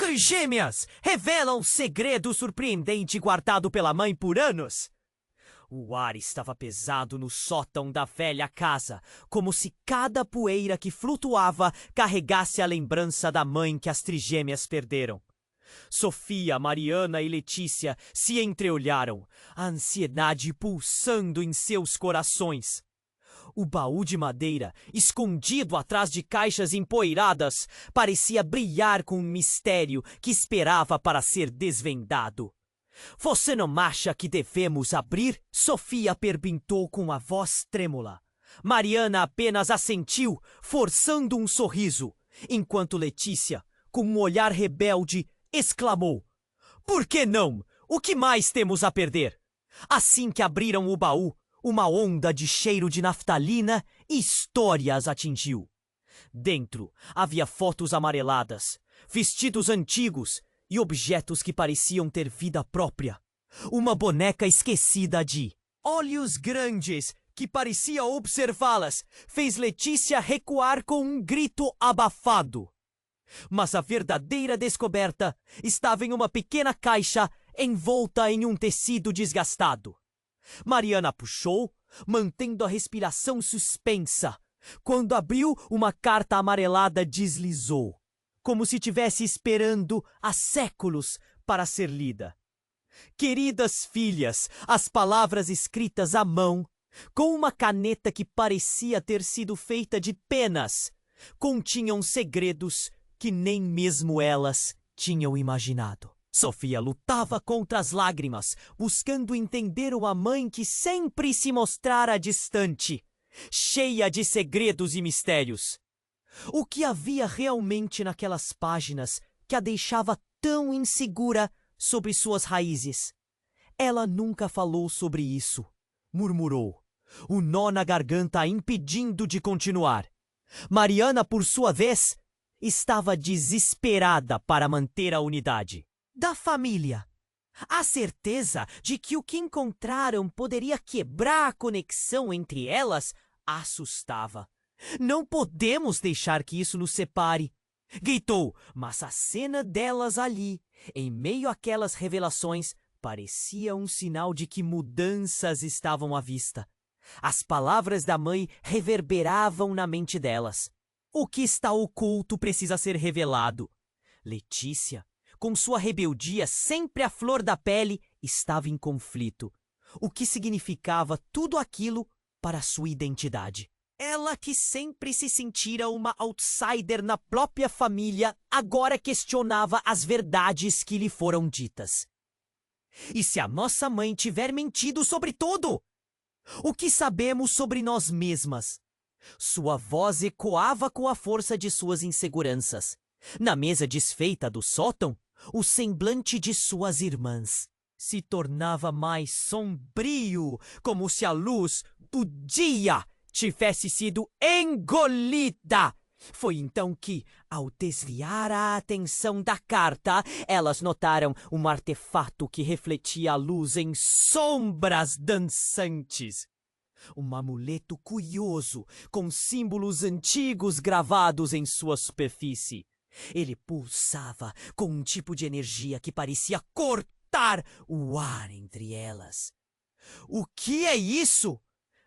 Trigêmeas revelam segredo surpreendente guardado pela mãe por anos. O ar estava pesado no sótão da velha casa, como se cada poeira que flutuava carregasse a lembrança da mãe que as trigêmeas perderam. Sofia, Mariana e Letícia se entreolharam, a ansiedade pulsando em seus corações. O baú de madeira, escondido atrás de caixas empoeiradas, parecia brilhar com um mistério que esperava para ser desvendado. Você não acha que devemos abrir? Sofia perguntou com a voz trêmula. Mariana apenas assentiu, forçando um sorriso, enquanto Letícia, com um olhar rebelde, exclamou: Por que não? O que mais temos a perder? Assim que abriram o baú, uma onda de cheiro de naftalina e história as atingiu. Dentro havia fotos amareladas, vestidos antigos e objetos que pareciam ter vida própria. Uma boneca esquecida de olhos grandes que parecia observá-las fez Letícia recuar com um grito abafado. Mas a verdadeira descoberta estava em uma pequena caixa envolta em um tecido desgastado. Mariana puxou, mantendo a respiração suspensa. Quando abriu, uma carta amarelada deslizou, como se estivesse esperando há séculos para ser lida. Queridas filhas, as palavras escritas à mão, com uma caneta que parecia ter sido feita de penas, continham segredos que nem mesmo elas tinham imaginado. Sofia lutava contra as lágrimas, buscando entender uma mãe que sempre se mostrara distante, cheia de segredos e mistérios. O que havia realmente naquelas páginas que a deixava tão insegura sobre suas raízes? Ela nunca falou sobre isso, murmurou, o nó na garganta a impedindo de continuar. Mariana, por sua vez, estava desesperada para manter a unidade da família. A certeza de que o que encontraram poderia quebrar a conexão entre elas assustava. Não podemos deixar que isso nos separe, gritou, mas a cena delas ali, em meio àquelas revelações, parecia um sinal de que mudanças estavam à vista. As palavras da mãe reverberavam na mente delas. O que está oculto precisa ser revelado. Letícia, com sua rebeldia sempre à flor da pele, estava em conflito. O que significava tudo aquilo para sua identidade? Ela, que sempre se sentira uma outsider na própria família, agora questionava as verdades que lhe foram ditas. E se a nossa mãe tiver mentido sobre tudo? O que sabemos sobre nós mesmas? Sua voz ecoava com a força de suas inseguranças. Na mesa desfeita do sótão, o semblante de suas irmãs se tornava mais sombrio, como se a luz do dia tivesse sido engolida. Foi então que, ao desviar a atenção da carta, elas notaram um artefato que refletia a luz em sombras dançantes. Um amuleto curioso, com símbolos antigos gravados em sua superfície. Ele pulsava com um tipo de energia que parecia cortar o ar entre elas. O que é isso?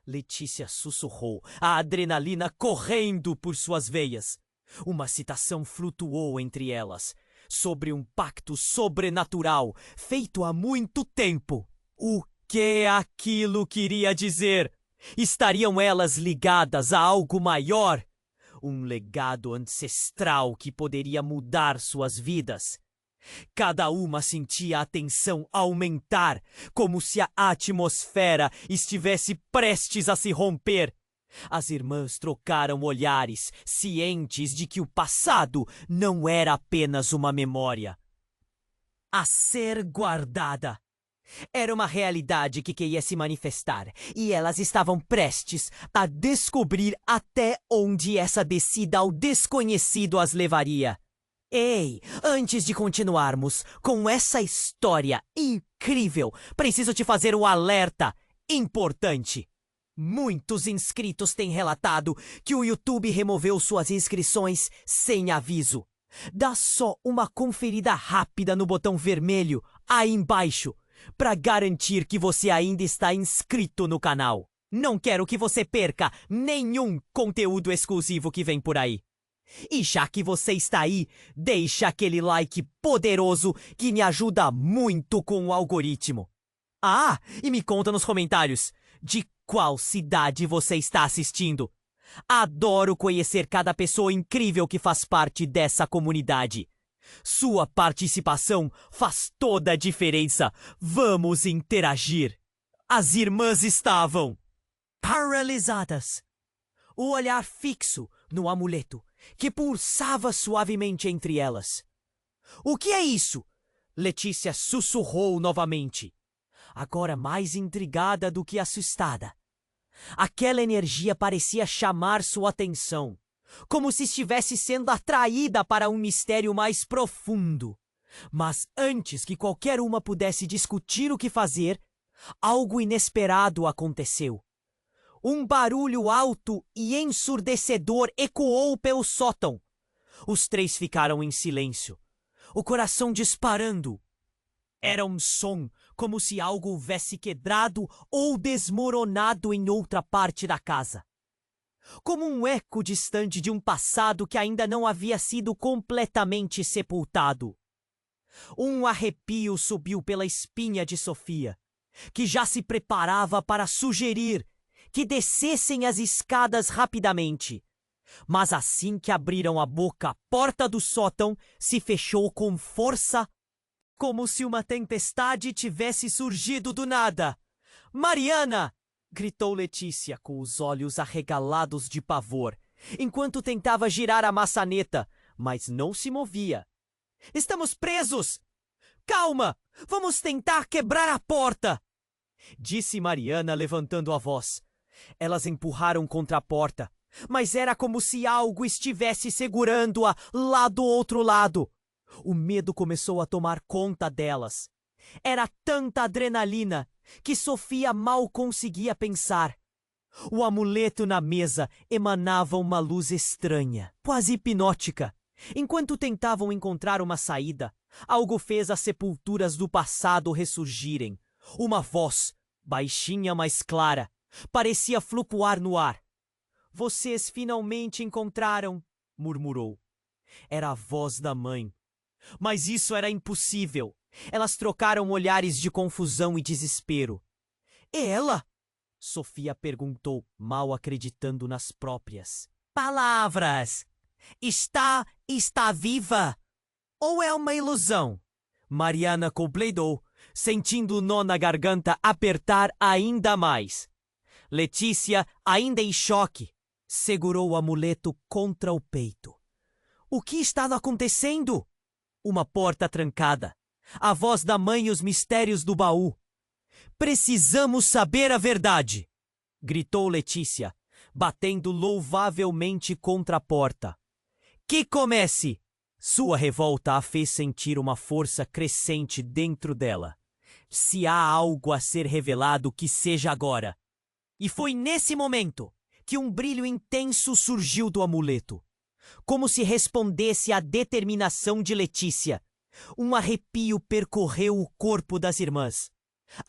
Letícia sussurrou, a adrenalina correndo por suas veias. Uma citação flutuou entre elas, sobre um pacto sobrenatural feito há muito tempo. O que aquilo queria dizer? Estariam elas ligadas a algo maior? Um legado ancestral que poderia mudar suas vidas? Cada uma sentia a tensão aumentar, como se a atmosfera estivesse prestes a se romper. As irmãs trocaram olhares, cientes de que o passado não era apenas uma memória a ser guardada. Era uma realidade que queria se manifestar, e elas estavam prestes a descobrir até onde essa descida ao desconhecido as levaria. Ei, antes de continuarmos com essa história incrível, preciso te fazer um alerta importante. Muitos inscritos têm relatado que o YouTube removeu suas inscrições sem aviso. Dá só uma conferida rápida no botão vermelho aí embaixo para garantir que você ainda está inscrito no canal. Não quero que você perca nenhum conteúdo exclusivo que vem por aí. E já que você está aí, deixa aquele like poderoso que me ajuda muito com o algoritmo. Ah, e me conta nos comentários de qual cidade você está assistindo. Adoro conhecer cada pessoa incrível que faz parte dessa comunidade. Sua participação faz toda a diferença. Vamos interagir. As irmãs estavam paralisadas, o olhar fixo no amuleto que pulsava suavemente entre elas. O que é isso? Letícia sussurrou novamente, agora mais intrigada do que assustada. Aquela energia parecia chamar sua atenção, como se estivesse sendo atraída para um mistério mais profundo. Mas antes que qualquer uma pudesse discutir o que fazer, algo inesperado aconteceu. Um barulho alto e ensurdecedor ecoou pelo sótão. Os três ficaram em silêncio, o coração disparando. Era um som como se algo houvesse quebrado ou desmoronado em outra parte da casa. Como um eco distante de um passado que ainda não havia sido completamente sepultado. Um arrepio subiu pela espinha de Sofia, que já se preparava para sugerir que descessem as escadas rapidamente. Mas assim que abriram a boca, a porta do sótão se fechou com força, como se uma tempestade tivesse surgido do nada. "Mariana!" gritou Letícia, com os olhos arregalados de pavor, enquanto tentava girar a maçaneta, mas não se movia. "Estamos presos! Calma! Vamos tentar quebrar a porta!" disse Mariana, levantando a voz. Elas empurraram contra a porta, mas era como se algo estivesse segurando-a lá do outro lado. O medo começou a tomar conta delas. Era tanta adrenalina que Sofia mal conseguia pensar. O amuleto na mesa emanava uma luz estranha, quase hipnótica. Enquanto tentavam encontrar uma saída, algo fez as sepulturas do passado ressurgirem. Uma voz, baixinha mas clara, parecia flutuar no ar. "Vocês finalmente encontraram", murmurou. Era a voz da mãe. Mas isso era impossível. Elas trocaram olhares de confusão e desespero. "É ela?" Sofia perguntou, mal acreditando nas próprias palavras. Está viva? Ou é uma ilusão?" Mariana completou, sentindo o nó na garganta apertar ainda mais. Letícia, ainda em choque, segurou o amuleto contra o peito. O que estava acontecendo? Uma porta trancada. A voz da mãe e os mistérios do baú. "Precisamos saber a verdade!" gritou Letícia, batendo louvavelmente contra a porta. "Que comece!" Sua revolta a fez sentir uma força crescente dentro dela. Se há algo a ser revelado, que seja agora. E foi nesse momento que um brilho intenso surgiu do amuleto, como se respondesse à determinação de Letícia. Um arrepio percorreu o corpo das irmãs.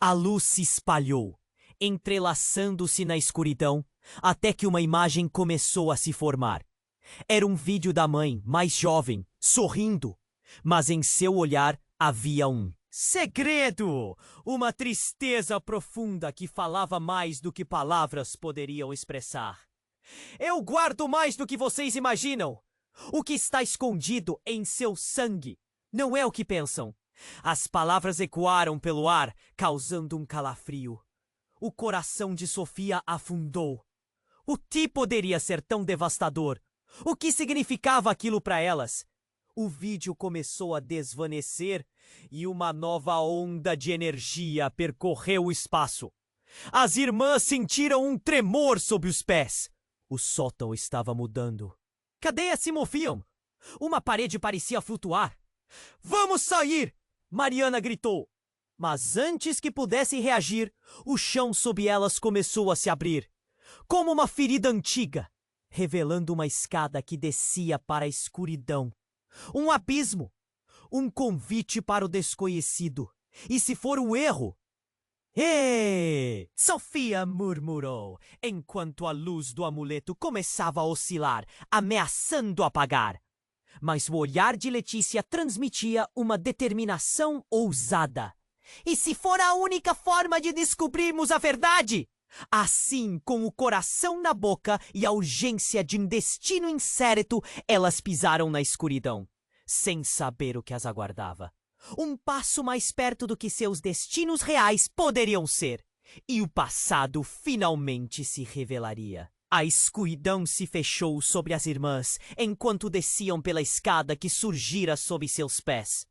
A luz se espalhou, entrelaçando-se na escuridão, até que uma imagem começou a se formar. Era um vídeo da mãe, mais jovem, sorrindo, mas em seu olhar havia um segredo, uma tristeza profunda que falava mais do que palavras poderiam expressar. "Eu guardo mais do que vocês imaginam. O que está escondido em seu sangue não é o que pensam." As palavras ecoaram pelo ar, causando um calafrio. O coração de Sofia afundou. O que poderia ser tão devastador? O que significava aquilo para elas? O vídeo começou a desvanecer e uma nova onda de energia percorreu o espaço. As irmãs sentiram um tremor sob os pés. O sótão estava mudando. Cadeias se moviam. Uma parede parecia flutuar. "Vamos sair!" Mariana gritou. Mas antes que pudessem reagir, o chão sob elas começou a se abrir, como uma ferida antiga, revelando uma escada que descia para a escuridão. Um abismo. Um convite para o desconhecido. E se for um erro? Sofia murmurou, enquanto a luz do amuleto começava a oscilar, ameaçando apagar. Mas o olhar de Letícia transmitia uma determinação ousada. E se for a única forma de descobrirmos a verdade? Assim, com o coração na boca e a urgência de um destino incerto, elas pisaram na escuridão, sem saber o que as aguardava. Um passo mais perto do que seus destinos reais poderiam ser. E o passado finalmente se revelaria. A escuridão se fechou sobre as irmãs enquanto desciam pela escada que surgira sob seus pés.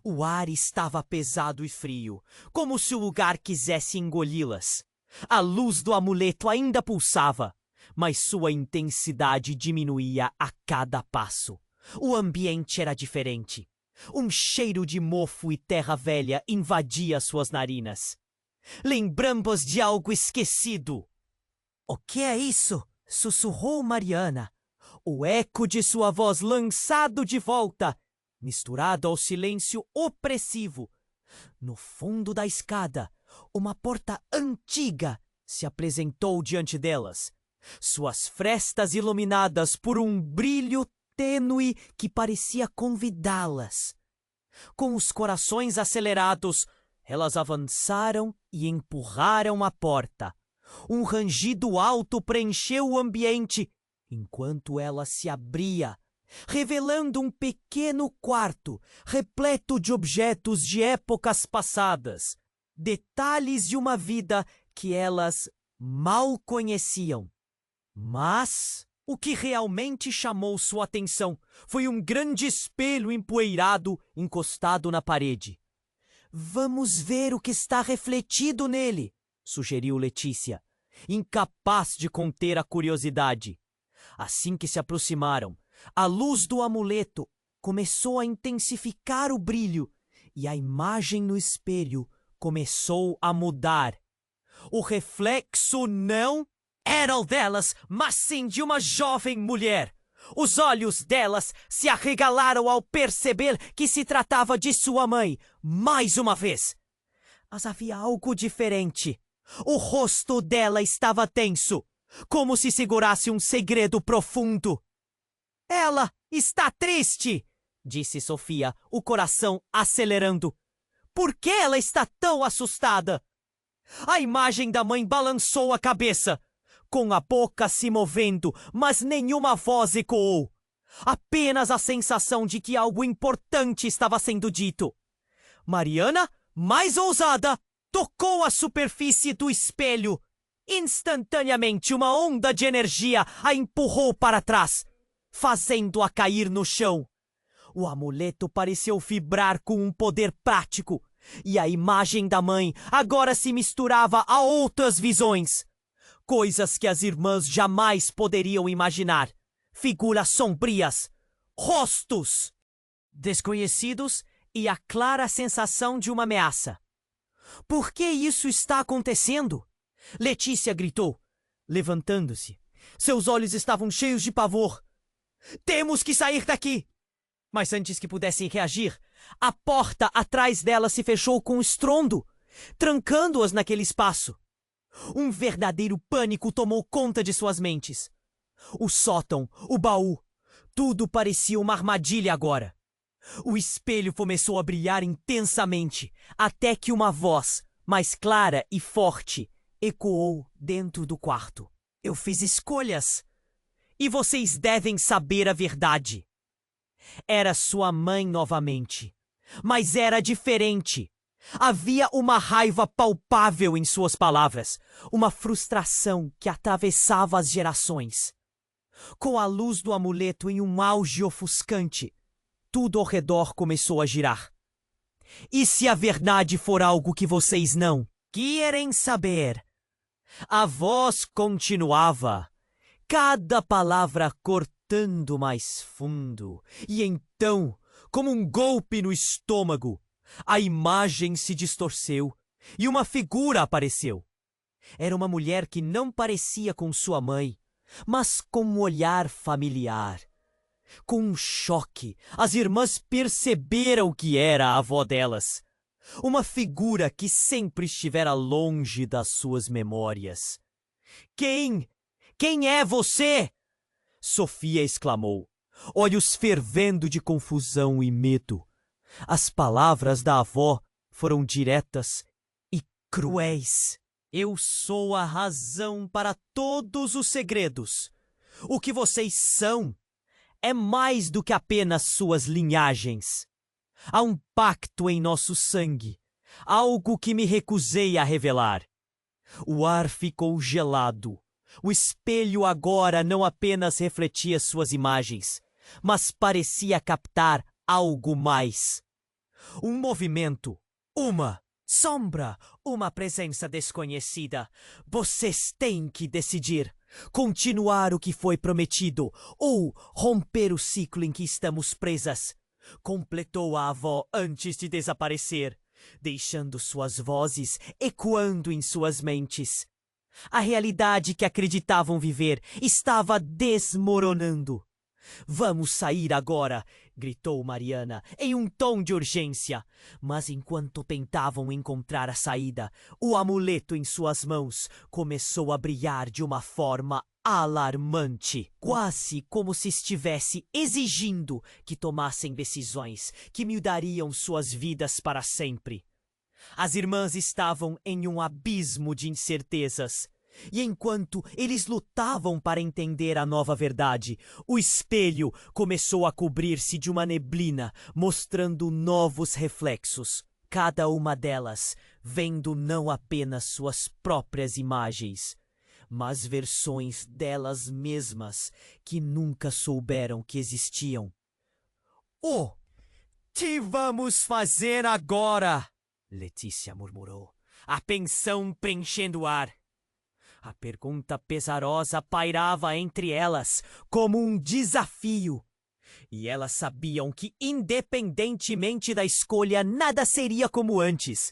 O ar estava pesado e frio, como se o lugar quisesse engoli-las. A luz do amuleto ainda pulsava, mas sua intensidade diminuía a cada passo. O ambiente era diferente. Um cheiro de mofo e terra velha invadia suas narinas. Lembramos de algo esquecido. O que é isso? Sussurrou Mariana. O eco de sua voz lançado de volta, misturado ao silêncio opressivo. No fundo da escada, uma porta antiga se apresentou diante delas, suas frestas iluminadas por um brilho tênue que parecia convidá-las. Com os corações acelerados, elas avançaram e empurraram a porta. Um rangido alto preencheu o ambiente, enquanto ela se abria, revelando um pequeno quarto repleto de objetos de épocas passadas, detalhes de uma vida que elas mal conheciam. Mas o que realmente chamou sua atenção foi um grande espelho empoeirado encostado na parede. Vamos ver o que está refletido nele, sugeriu Letícia, incapaz de conter a curiosidade. Assim que se aproximaram, a luz do amuleto começou a intensificar o brilho e a imagem no espelho começou a mudar. O reflexo não era o delas, mas sim de uma jovem mulher. Os olhos delas se arregalaram ao perceber que se tratava de sua mãe, mais uma vez. Mas havia algo diferente. O rosto dela estava tenso, como se segurasse um segredo profundo. Ela está triste, disse Sofia, o coração acelerando. Por que ela está tão assustada? A imagem da mãe balançou a cabeça, com a boca se movendo, mas nenhuma voz ecoou. Apenas a sensação de que algo importante estava sendo dito. Mariana, mais ousada, tocou a superfície do espelho. Instantaneamente, uma onda de energia a empurrou para trás, fazendo-a cair no chão. O amuleto pareceu vibrar com um poder prático, e a imagem da mãe agora se misturava a outras visões. Coisas que as irmãs jamais poderiam imaginar. Figuras sombrias, rostos desconhecidos e a clara sensação de uma ameaça. Por que isso está acontecendo? Letícia gritou, levantando-se. Seus olhos estavam cheios de pavor. Temos que sair daqui! Mas antes que pudessem reagir, a porta atrás dela se fechou com estrondo, trancando-as naquele espaço. Um verdadeiro pânico tomou conta de suas mentes. O sótão, o baú, tudo parecia uma armadilha agora. O espelho começou a brilhar intensamente, até que uma voz, mais clara e forte, ecoou dentro do quarto. Eu fiz escolhas, e vocês devem saber a verdade. Era sua mãe novamente, mas era diferente. Havia uma raiva palpável em suas palavras, uma frustração que atravessava as gerações. Com a luz do amuleto em um auge ofuscante, tudo ao redor começou a girar. E se a verdade for algo que vocês não querem saber? A voz continuava, cada palavra cortando mais fundo, e então, como um golpe no estômago, a imagem se distorceu e uma figura apareceu. Era uma mulher que não parecia com sua mãe, mas com um olhar familiar. Com um choque, as irmãs perceberam que era a avó delas. Uma figura que sempre estivera longe das suas memórias. Quem? Quem é você? Sofia exclamou, olhos fervendo de confusão e medo. As palavras da avó foram diretas e cruéis. Eu sou a razão para todos os segredos. O que vocês são é mais do que apenas suas linhagens. Há um pacto em nosso sangue, algo que me recusei a revelar. O ar ficou gelado. O espelho agora não apenas refletia suas imagens, mas parecia captar algo mais. Um movimento, uma sombra, uma presença desconhecida. Vocês têm que decidir. Continuar o que foi prometido ou romper o ciclo em que estamos presas. Completou a avó antes de desaparecer, deixando suas vozes ecoando em suas mentes. A realidade que acreditavam viver estava desmoronando. Vamos sair agora, gritou Mariana em um tom de urgência. Mas enquanto tentavam encontrar a saída, o amuleto em suas mãos começou a brilhar de uma forma alarmante, quase como se estivesse exigindo que tomassem decisões que mudariam suas vidas para sempre. As irmãs estavam em um abismo de incertezas. E enquanto eles lutavam para entender a nova verdade, o espelho começou a cobrir-se de uma neblina, mostrando novos reflexos. Cada uma delas vendo não apenas suas próprias imagens, mas versões delas mesmas que nunca souberam que existiam. "O que vamos fazer agora?" Letícia murmurou, a tensão preenchendo o ar. A pergunta pesarosa pairava entre elas como um desafio. E elas sabiam que, independentemente da escolha, nada seria como antes.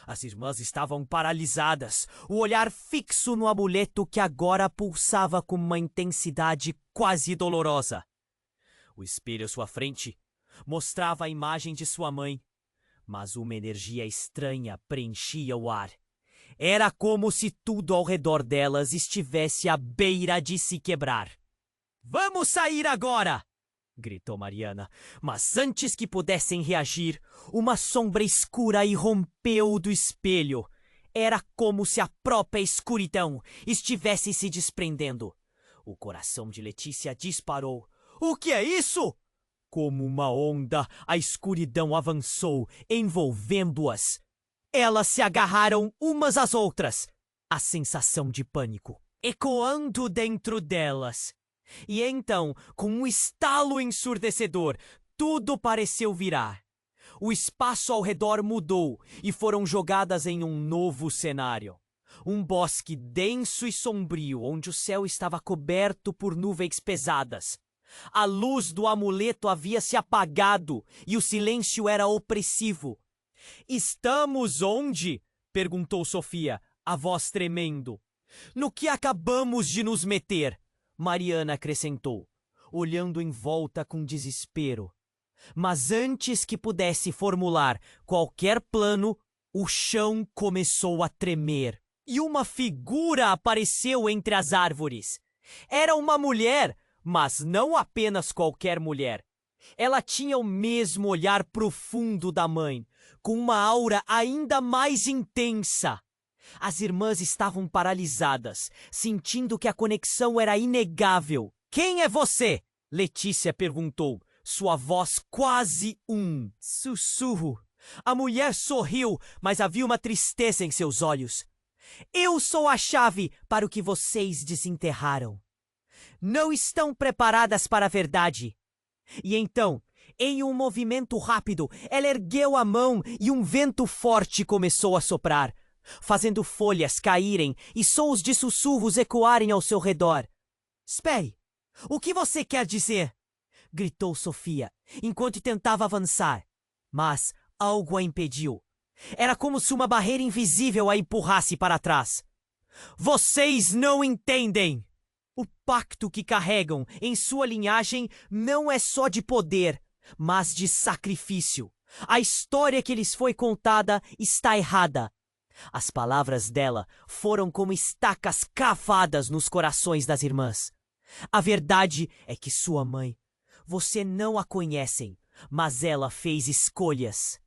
As irmãs estavam paralisadas, o olhar fixo no amuleto que agora pulsava com uma intensidade quase dolorosa. O espelho à sua frente mostrava a imagem de sua mãe, mas uma energia estranha preenchia o ar. Era como se tudo ao redor delas estivesse à beira de se quebrar. "Vamos sair agora!" gritou Mariana, mas antes que pudessem reagir, uma sombra escura irrompeu do espelho. Era como se a própria escuridão estivesse se desprendendo. O coração de Letícia disparou. "O que é isso?" Como uma onda, a escuridão avançou, envolvendo-as. Elas se agarraram umas às outras, a sensação de pânico ecoando dentro delas. E então, com um estalo ensurdecedor, tudo pareceu virar. O espaço ao redor mudou e foram jogadas em um novo cenário. Um bosque denso e sombrio, onde o céu estava coberto por nuvens pesadas. A luz do amuleto havia se apagado e o silêncio era opressivo. "Estamos onde?" perguntou Sofia, a voz tremendo. "No que acabamos de nos meter?" Mariana acrescentou, olhando em volta com desespero. Mas antes que pudesse formular qualquer plano, o chão começou a tremer. E uma figura apareceu entre as árvores. Era uma mulher, mas não apenas qualquer mulher. Ela tinha o mesmo olhar profundo da mãe, com uma aura ainda mais intensa. As irmãs estavam paralisadas, sentindo que a conexão era inegável. "Quem é você?" Letícia perguntou, sua voz quase um sussurro. A mulher sorriu, mas havia uma tristeza em seus olhos. "Eu sou a chave para o que vocês desenterraram. Não estão preparadas para a verdade." E então, em um movimento rápido, ela ergueu a mão e um vento forte começou a soprar, fazendo folhas caírem e sons de sussurros ecoarem ao seu redor. "Espere! O que você quer dizer?" gritou Sofia, enquanto tentava avançar. Mas algo a impediu. Era como se uma barreira invisível a empurrasse para trás. "Vocês não entendem!" O pacto que carregam em sua linhagem não é só de poder, mas de sacrifício. A história que lhes foi contada está errada. As palavras dela foram como estacas cravadas nos corações das irmãs. A verdade é que sua mãe, você não a conhecem, mas ela fez escolhas.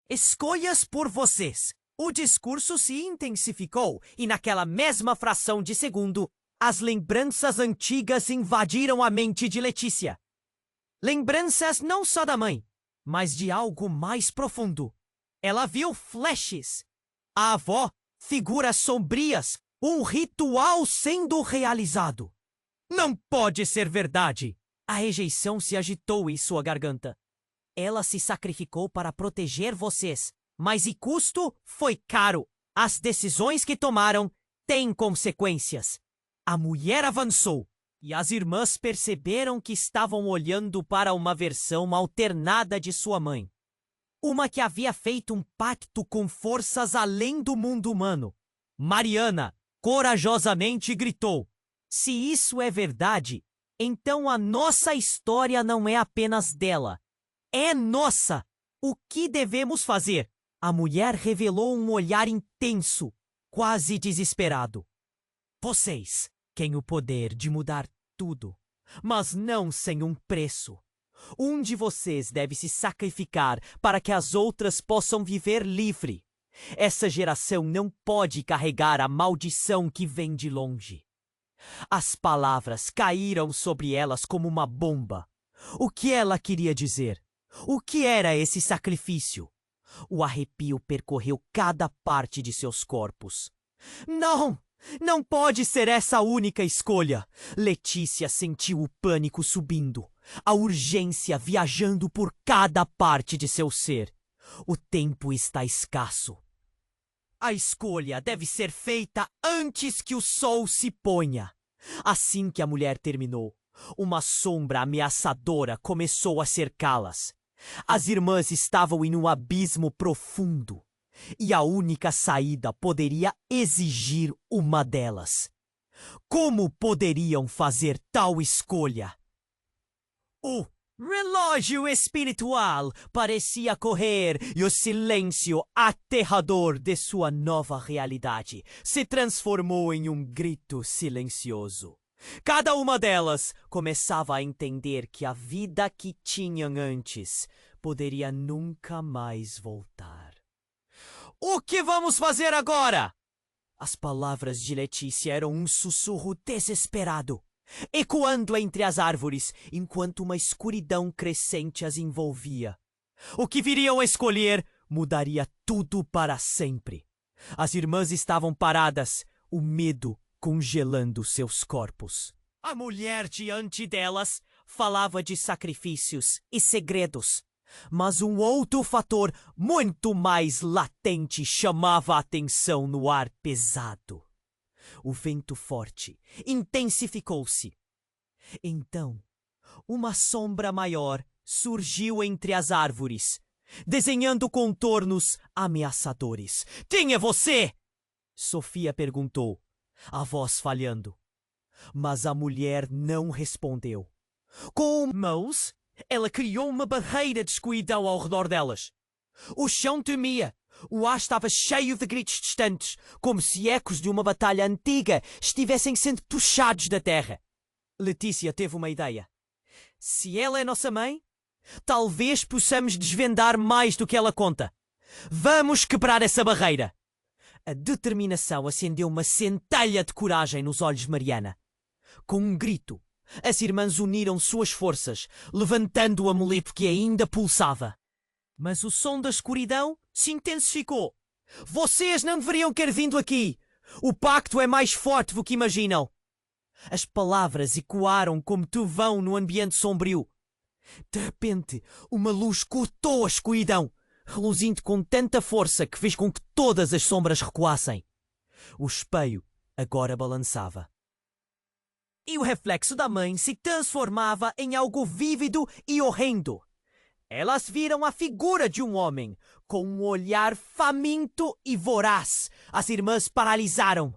Escolhas por vocês. O discurso se intensificou e naquela mesma fração de segundo, as lembranças antigas invadiram a mente de Letícia. Lembranças não só da mãe, mas de algo mais profundo. Ela viu flashes. A avó, figuras sombrias, um ritual sendo realizado. Não pode ser verdade! A rejeição se agitou em sua garganta. Ela se sacrificou para proteger vocês, mas o custo foi caro. As decisões que tomaram têm consequências. A mulher avançou e as irmãs perceberam que estavam olhando para uma versão alternada de sua mãe. Uma que havia feito um pacto com forças além do mundo humano. Mariana corajosamente gritou: se isso é verdade, então a nossa história não é apenas dela. É nossa! O que devemos fazer? A mulher revelou um olhar intenso, quase desesperado. Vocês têm o poder de mudar tudo, mas não sem um preço. Um de vocês deve se sacrificar para que as outras possam viver livre. Essa geração não pode carregar a maldição que vem de longe. As palavras caíram sobre elas como uma bomba. O que ela queria dizer? O que era esse sacrifício? O arrepio percorreu cada parte de seus corpos. Não! Não pode ser essa a única escolha! Letícia sentiu o pânico subindo, a urgência viajando por cada parte de seu ser. O tempo está escasso. A escolha deve ser feita antes que o sol se ponha. Assim que a mulher terminou, uma sombra ameaçadora começou a cercá-las. As irmãs estavam em um abismo profundo, e a única saída poderia exigir uma delas. Como poderiam fazer tal escolha? O relógio espiritual parecia correr e o silêncio aterrador de sua nova realidade se transformou em um grito silencioso. Cada uma delas começava a entender que a vida que tinham antes poderia nunca mais voltar. O que vamos fazer agora? As palavras de Letícia eram um sussurro desesperado, ecoando entre as árvores enquanto uma escuridão crescente as envolvia. O que viriam a escolher mudaria tudo para sempre. As irmãs estavam paradas, o medo congelando seus corpos. A mulher diante delas falava de sacrifícios e segredos, mas um outro fator muito mais latente chamava a atenção no ar pesado. O vento forte intensificou-se. Então, uma sombra maior surgiu entre as árvores, desenhando contornos ameaçadores. Quem é você? Sofia perguntou, a voz falhando. Mas a mulher não respondeu. Com mãos, ela criou uma barreira de escuridão ao redor delas. O chão tremia. O ar estava cheio de gritos distantes, como se ecos de uma batalha antiga estivessem sendo puxados da terra. Letícia teve uma ideia. Se ela é nossa mãe, talvez possamos desvendar mais do que ela conta. Vamos quebrar essa barreira. A determinação acendeu uma centelha de coragem nos olhos de Mariana. Com um grito, as irmãs uniram suas forças, levantando o amuleto que ainda pulsava. Mas o som da escuridão se intensificou. Vocês não deveriam ter vindo aqui. O pacto é mais forte do que imaginam. As palavras ecoaram como trovão no ambiente sombrio. De repente, uma luz cortou a escuridão, reluzindo com tanta força que fez com que todas as sombras recuassem. O espelho agora balançava. E o reflexo da mãe se transformava em algo vívido e horrendo. Elas viram a figura de um homem, com um olhar faminto e voraz. As irmãs paralisaram.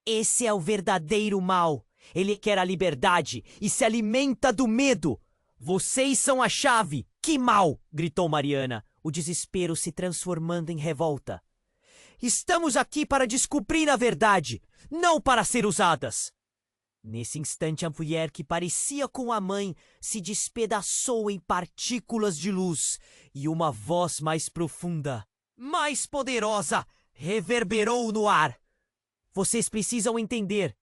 Esse é o verdadeiro mal. Ele quer a liberdade e se alimenta do medo. Vocês são a chave. Que mal! Gritou Mariana, o desespero se transformando em revolta. Estamos aqui para descobrir a verdade, não para ser usadas. Nesse instante, a mulher que parecia com a mãe se despedaçou em partículas de luz e uma voz mais profunda, mais poderosa, reverberou no ar. Vocês precisam entender.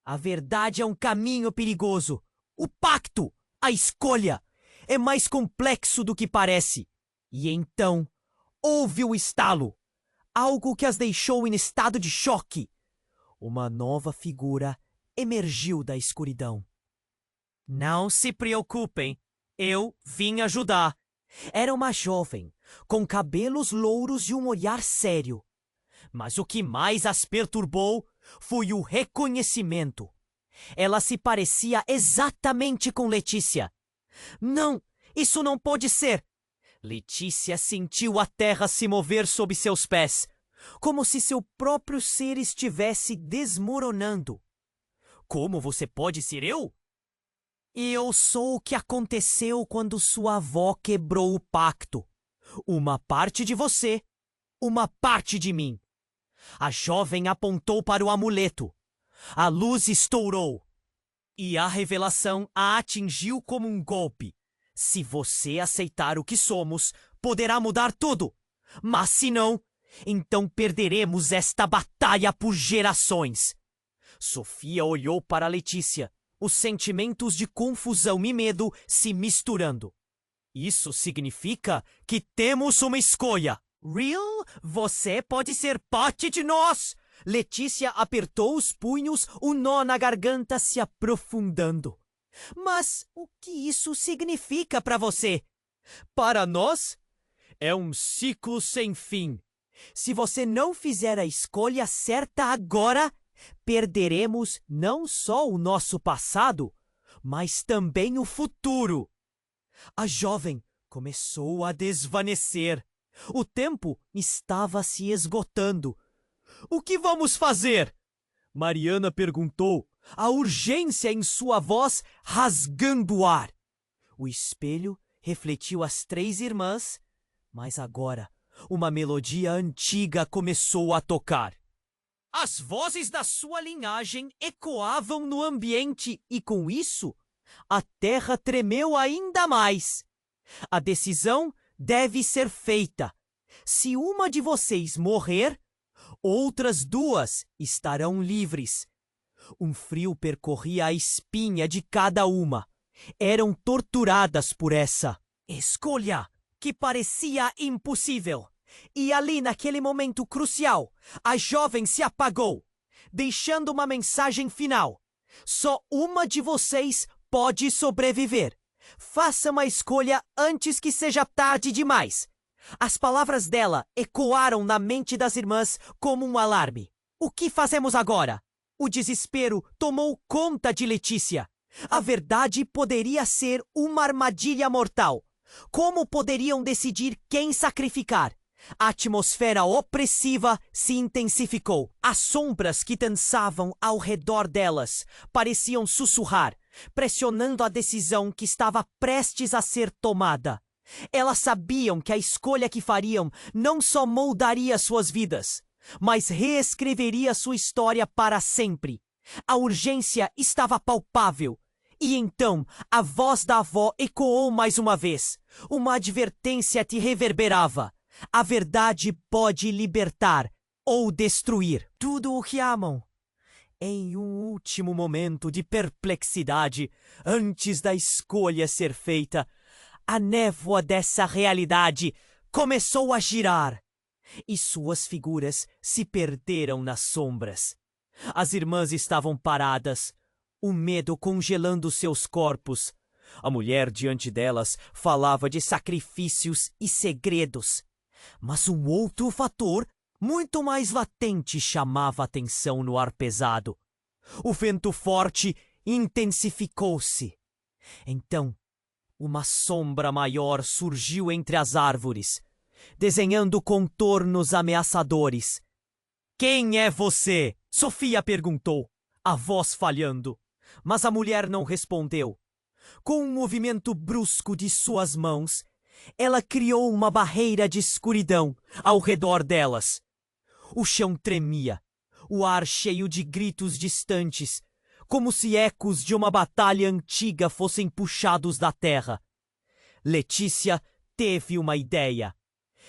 A verdade é um caminho perigoso. O pacto, a escolha, é mais complexo do que parece. E então, houve o estalo. Algo que as deixou em estado de choque. Uma nova figura emergiu da escuridão. Não se preocupem, eu vim ajudar. Era uma jovem, com cabelos louros e um olhar sério. Mas o que mais as perturbou foi o reconhecimento. Ela se parecia exatamente com Letícia. Não, isso não pode ser. Letícia sentiu a terra se mover sob seus pés, como se seu próprio ser estivesse desmoronando. Como você pode ser eu? Eu sou o que aconteceu quando sua avó quebrou o pacto. Uma parte de você, uma parte de mim. A jovem apontou para o amuleto. A luz estourou. E a revelação a atingiu como um golpe. Se você aceitar o que somos, poderá mudar tudo. Mas se não, então perderemos esta batalha por gerações. Sofia olhou para Letícia, os sentimentos de confusão e medo se misturando. Isso significa que temos uma escolha. Real, você pode ser parte de nós. Letícia apertou os punhos, o nó na garganta se aprofundando. Mas o que isso significa para você? Para nós, é um ciclo sem fim. Se você não fizer a escolha certa agora, perderemos não só o nosso passado, mas também o futuro. A jovem começou a desvanecer. O tempo estava se esgotando. O que vamos fazer? Mariana perguntou, a urgência em sua voz rasgando o ar. O espelho refletiu as três irmãs, mas agora uma melodia antiga começou a tocar. As vozes da sua linhagem ecoavam no ambiente e, com isso, a terra tremeu ainda mais. A decisão deve ser feita. Se uma de vocês morrer, outras duas estarão livres. Um frio percorria a espinha de cada uma. Eram torturadas por essa escolha que parecia impossível. E ali, naquele momento crucial, a jovem se apagou, deixando uma mensagem final. Só uma de vocês pode sobreviver. Faça uma escolha antes que seja tarde demais. As palavras dela ecoaram na mente das irmãs como um alarme. O que fazemos agora? O desespero tomou conta de Letícia. A verdade poderia ser uma armadilha mortal. Como poderiam decidir quem sacrificar? A atmosfera opressiva se intensificou. As sombras que dançavam ao redor delas pareciam sussurrar, pressionando a decisão que estava prestes a ser tomada. Elas sabiam que a escolha que fariam não só moldaria suas vidas, mas reescreveria sua história para sempre. A urgência estava palpável. E então, a voz da avó ecoou mais uma vez. Uma advertência te reverberava. A verdade pode libertar ou destruir tudo o que amam. Em um último momento de perplexidade, antes da escolha ser feita, a névoa dessa realidade começou a girar e suas figuras se perderam nas sombras. As irmãs estavam paradas, o medo congelando seus corpos. A mulher diante delas falava de sacrifícios e segredos. Mas um outro fator, muito mais latente, chamava a atenção no ar pesado. O vento forte intensificou-se. Então, uma sombra maior surgiu entre as árvores, desenhando contornos ameaçadores. Quem é você? Sofia perguntou, a voz falhando. Mas a mulher não respondeu. Com um movimento brusco de suas mãos, ela criou uma barreira de escuridão ao redor delas. O chão tremia, o ar cheio de gritos distantes, como se ecos de uma batalha antiga fossem puxados da terra. Letícia teve uma ideia.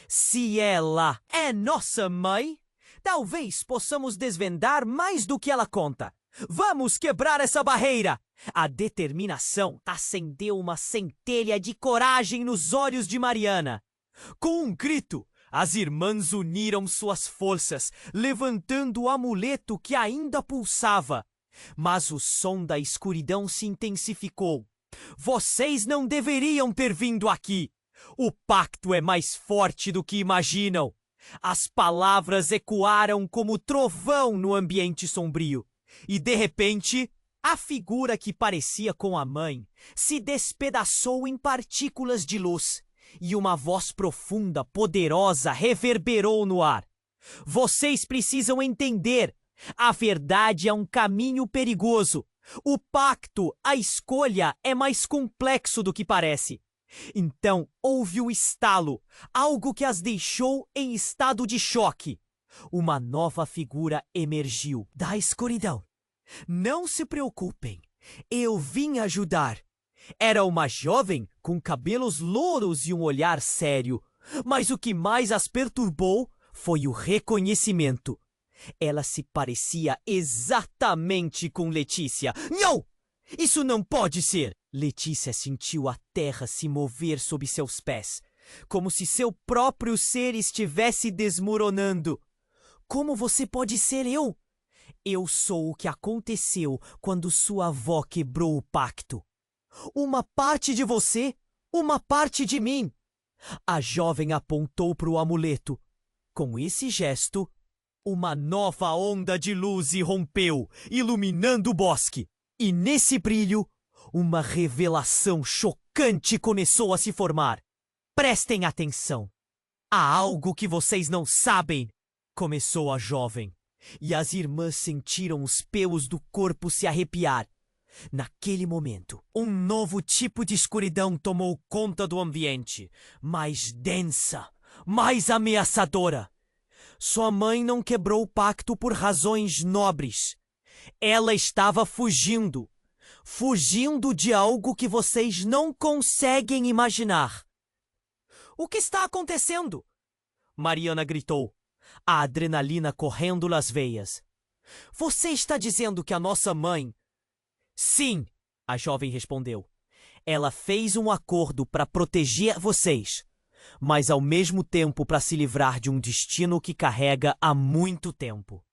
Se ela é nossa mãe, talvez possamos desvendar mais do que ela conta. Vamos quebrar essa barreira! A determinação acendeu uma centelha de coragem nos olhos de Mariana. Com um grito, as irmãs uniram suas forças, levantando o amuleto que ainda pulsava. Mas o som da escuridão se intensificou. Vocês não deveriam ter vindo aqui. O pacto é mais forte do que imaginam. As palavras ecoaram como trovão no ambiente sombrio. E, de repente, a figura que parecia com a mãe se despedaçou em partículas de luz. E uma voz profunda, poderosa, reverberou no ar. Vocês precisam entender. A verdade é um caminho perigoso. O pacto, a escolha, é mais complexo do que parece. Então houve o estalo, algo que as deixou em estado de choque. Uma nova figura emergiu da escuridão. Não se preocupem, eu vim ajudar. Era uma jovem com cabelos louros e um olhar sério, mas o que mais as perturbou foi o reconhecimento. Ela se parecia exatamente com Letícia. Não! Isso não pode ser! Letícia sentiu a terra se mover sob seus pés, como se seu próprio ser estivesse desmoronando. Como você pode ser eu? Eu sou o que aconteceu quando sua avó quebrou o pacto. Uma parte de você, uma parte de mim. A jovem apontou para o amuleto. Com esse gesto, uma nova onda de luz irrompeu, iluminando o bosque. E nesse brilho, uma revelação chocante começou a se formar. Prestem atenção. Há algo que vocês não sabem, começou a jovem. E as irmãs sentiram os pelos do corpo se arrepiar. Naquele momento, um novo tipo de escuridão tomou conta do ambiente, mais densa, mais ameaçadora. Sua mãe não quebrou o pacto por razões nobres. Ela estava fugindo. Fugindo de algo que vocês não conseguem imaginar. O que está acontecendo? Mariana gritou, a adrenalina correndo nas veias. Você está dizendo que a nossa mãe... Sim, a jovem respondeu. Ela fez um acordo para proteger vocês, mas ao mesmo tempo para se livrar de um destino que carrega há muito tempo.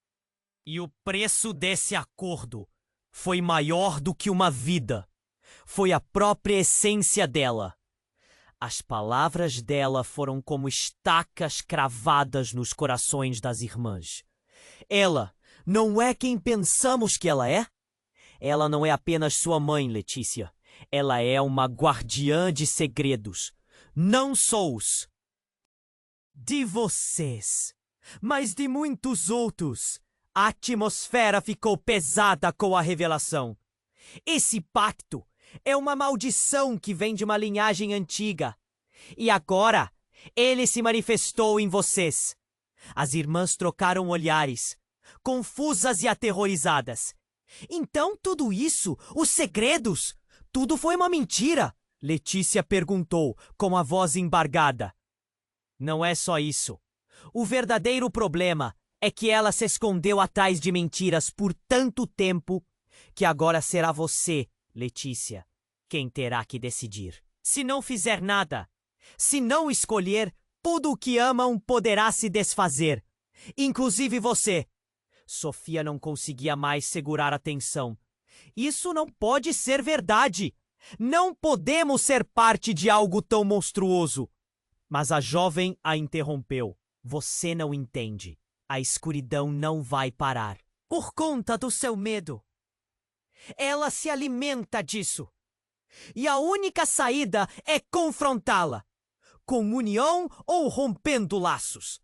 E o preço desse acordo foi maior do que uma vida. Foi a própria essência dela. As palavras dela foram como estacas cravadas nos corações das irmãs. Ela não é quem pensamos que ela é? Ela não é apenas sua mãe, Letícia. Ela é uma guardiã de segredos. Não só os de vocês, mas de muitos outros. A atmosfera ficou pesada com a revelação. Esse pacto é uma maldição que vem de uma linhagem antiga. E agora, ele se manifestou em vocês. As irmãs trocaram olhares, confusas e aterrorizadas. Então tudo isso, os segredos, tudo foi uma mentira? Letícia perguntou, com a voz embargada. Não é só isso. O verdadeiro problema é que ela se escondeu atrás de mentiras por tanto tempo que agora será você, Letícia, quem terá que decidir. Se não fizer nada, se não escolher, tudo o que amam poderá se desfazer, inclusive você. Sofia não conseguia mais segurar a tensão. Isso não pode ser verdade. Não podemos ser parte de algo tão monstruoso. Mas a jovem a interrompeu. Você não entende. A escuridão não vai parar. Por conta do seu medo. Ela se alimenta disso. E a única saída é confrontá-la. Com união ou rompendo laços.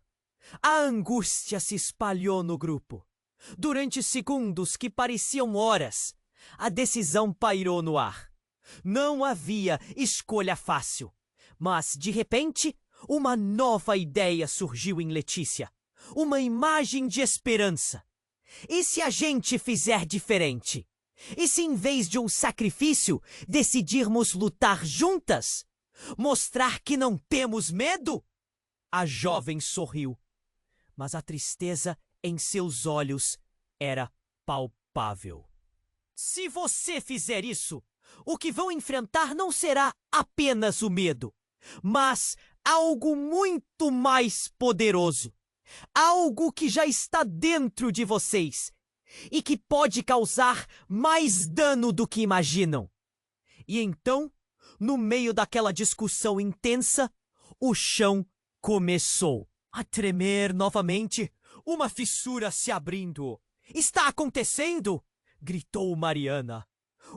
A angústia se espalhou no grupo. Durante segundos que pareciam horas, A decisão pairou no ar. Não havia escolha fácil. Mas, de repente, uma nova ideia surgiu em Letícia. Uma imagem de esperança. E se a gente fizer diferente? E se em vez de um sacrifício, decidirmos lutar juntas? Mostrar que não temos medo? A jovem sorriu, mas a tristeza em seus olhos era palpável. Se você fizer isso, o que vão enfrentar não será apenas o medo, mas algo muito mais poderoso. Algo que já está dentro de vocês e que pode causar mais dano do que imaginam. E então, no meio daquela discussão intensa, o chão começou a tremer novamente, uma fissura se abrindo. Está acontecendo! Gritou Mariana.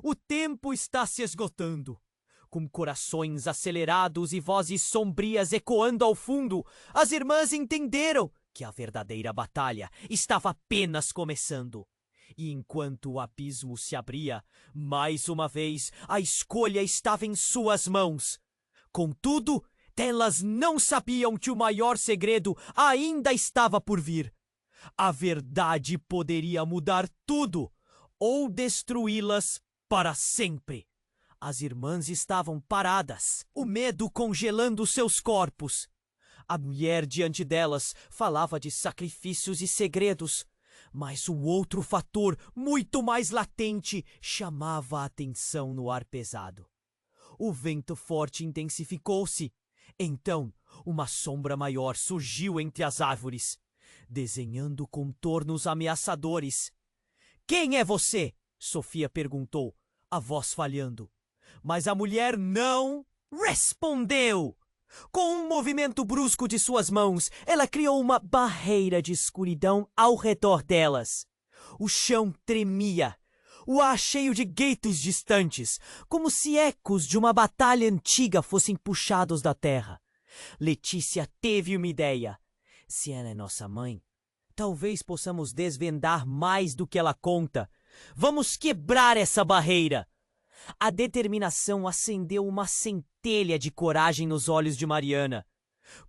O tempo está se esgotando. Com corações acelerados e vozes sombrias ecoando ao fundo, as irmãs entenderam que a verdadeira batalha estava apenas começando. E enquanto o abismo se abria, mais uma vez a escolha estava em suas mãos. Contudo, elas não sabiam que o maior segredo ainda estava por vir. A verdade poderia mudar tudo, ou destruí-las para sempre. As irmãs estavam paradas, o medo congelando seus corpos. A mulher diante delas falava de sacrifícios e segredos, mas o outro fator, muito mais latente, chamava a atenção no ar pesado. O vento forte intensificou-se. Então, uma sombra maior surgiu entre as árvores, desenhando contornos ameaçadores. — Quem é você? Sofia perguntou, a voz falhando. Mas a mulher não respondeu. Com um movimento brusco de suas mãos, ela criou uma barreira de escuridão ao redor delas. O chão tremia, o ar cheio de gritos distantes, como se ecos de uma batalha antiga fossem puxados da terra. Letícia teve uma ideia. Se ela é nossa mãe, talvez possamos desvendar mais do que ela conta. Vamos quebrar essa barreira. A determinação acendeu uma centelha de coragem nos olhos de Mariana.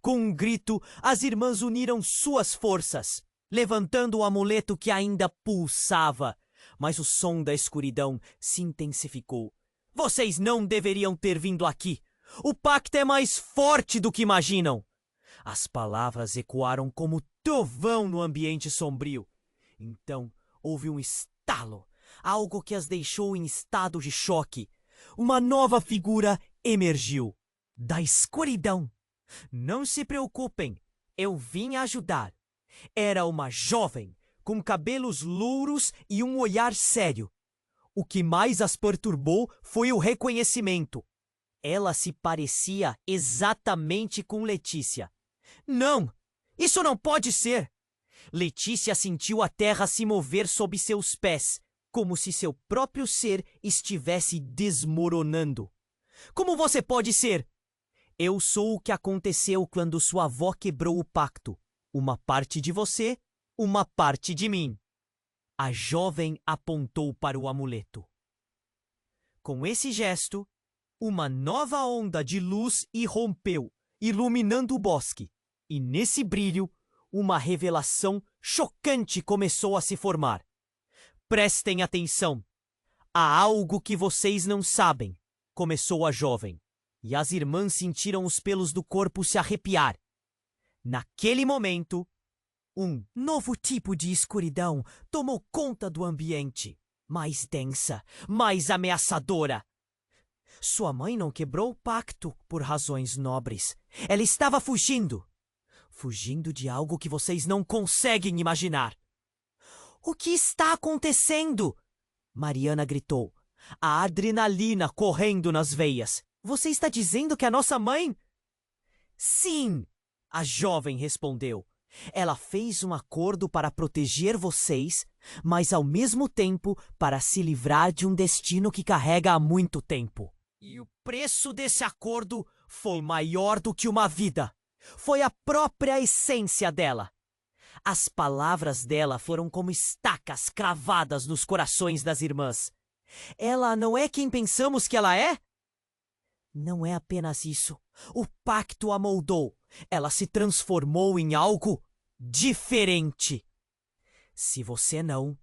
Com um grito, as irmãs uniram suas forças, levantando o amuleto que ainda pulsava. Mas o som da escuridão se intensificou. Vocês não deveriam ter vindo aqui. O pacto é mais forte do que imaginam. As palavras ecoaram como trovão no ambiente sombrio. Então houve um estalo. Algo que as deixou em estado de choque. Uma nova figura emergiu. Da escuridão. Não se preocupem, eu vim ajudar. Era uma jovem, com cabelos louros e um olhar sério. O que mais as perturbou foi o reconhecimento. Ela se parecia exatamente com Letícia. Não! Isso não pode ser! Letícia sentiu a terra se mover sob seus pés, como se seu próprio ser estivesse desmoronando. Como você pode ser? Eu sou o que aconteceu quando sua avó quebrou o pacto. Uma parte de você, uma parte de mim. A jovem apontou para o amuleto. Com esse gesto, uma nova onda de luz irrompeu, iluminando o bosque. E nesse brilho, uma revelação chocante começou a se formar. Prestem atenção. Há algo que vocês não sabem, começou a jovem, e as irmãs sentiram os pelos do corpo se arrepiar. Naquele momento, um novo tipo de escuridão tomou conta do ambiente, mais densa, mais ameaçadora. Sua mãe não quebrou o pacto por razões nobres. Ela estava fugindo. Fugindo de algo que vocês não conseguem imaginar. O que está acontecendo? Mariana gritou, a adrenalina correndo nas veias. Você está dizendo que a nossa mãe... Sim, a jovem respondeu. Ela fez um acordo para proteger vocês, mas ao mesmo tempo para se livrar de um destino que carrega há muito tempo. E o preço desse acordo foi maior do que uma vida. Foi a própria essência dela. As palavras dela foram como estacas cravadas nos corações das irmãs. Ela não é quem pensamos que ela é? Não é apenas isso. O pacto a moldou. Ela se transformou em algo diferente. Se você não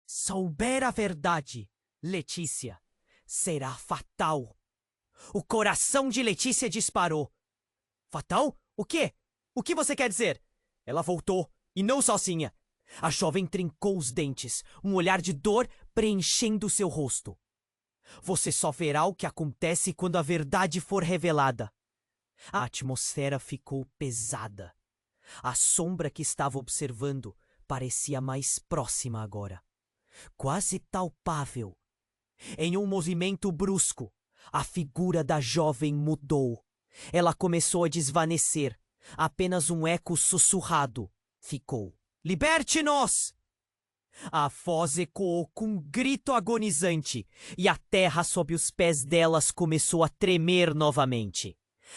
souber a verdade, Letícia, será fatal. O coração de Letícia disparou. Fatal? O quê? O que você quer dizer? Ela voltou, e não sozinha. A jovem trincou os dentes, um olhar de dor preenchendo seu rosto. Você só verá o que acontece quando a verdade for revelada. A atmosfera ficou pesada. A sombra que estava observando parecia mais próxima agora, quase palpável. Em um movimento brusco, a figura da jovem mudou. Ela começou a desvanecer. Apenas um eco sussurrado ficou. Liberte-nos! A voz ecoou com um grito agonizante e a terra sob os pés delas começou a tremer novamente.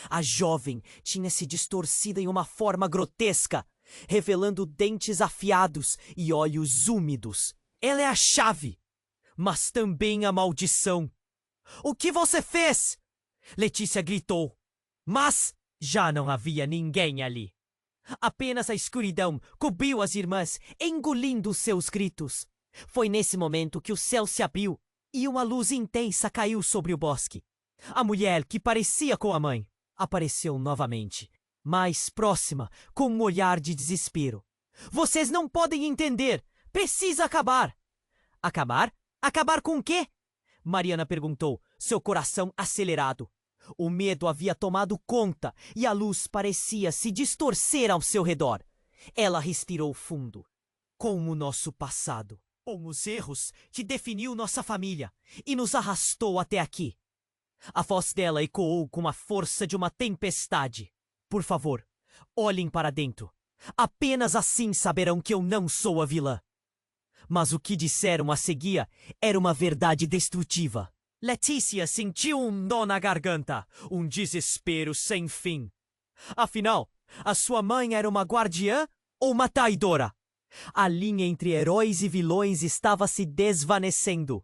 A jovem tinha se distorcido em uma forma grotesca, revelando dentes afiados e olhos úmidos. Ela é a chave, mas também a maldição. O que você fez? Letícia gritou, mas já não havia ninguém ali. Apenas a escuridão cobriu as irmãs, engolindo seus gritos. Foi nesse momento que o céu se abriu e uma luz intensa caiu sobre o bosque. A mulher, que parecia com a mãe, apareceu novamente, mais próxima, com um olhar de desespero. Vocês não podem entender! Precisa acabar! Acabar? Acabar com o quê? Mariana perguntou, seu coração acelerado. O medo havia tomado conta e a luz parecia se distorcer ao seu redor. Ela respirou fundo. Com o nosso passado, com os erros que definiu nossa família e nos arrastou até aqui. A voz dela ecoou com a força de uma tempestade. Por favor, olhem para dentro. Apenas assim saberão que eu não sou a vilã. Mas o que disseram a seguir era uma verdade destrutiva. Letícia sentiu um nó na garganta, um desespero sem fim. Afinal, a sua mãe era uma guardiã ou uma traidora? A linha entre heróis e vilões estava se desvanecendo.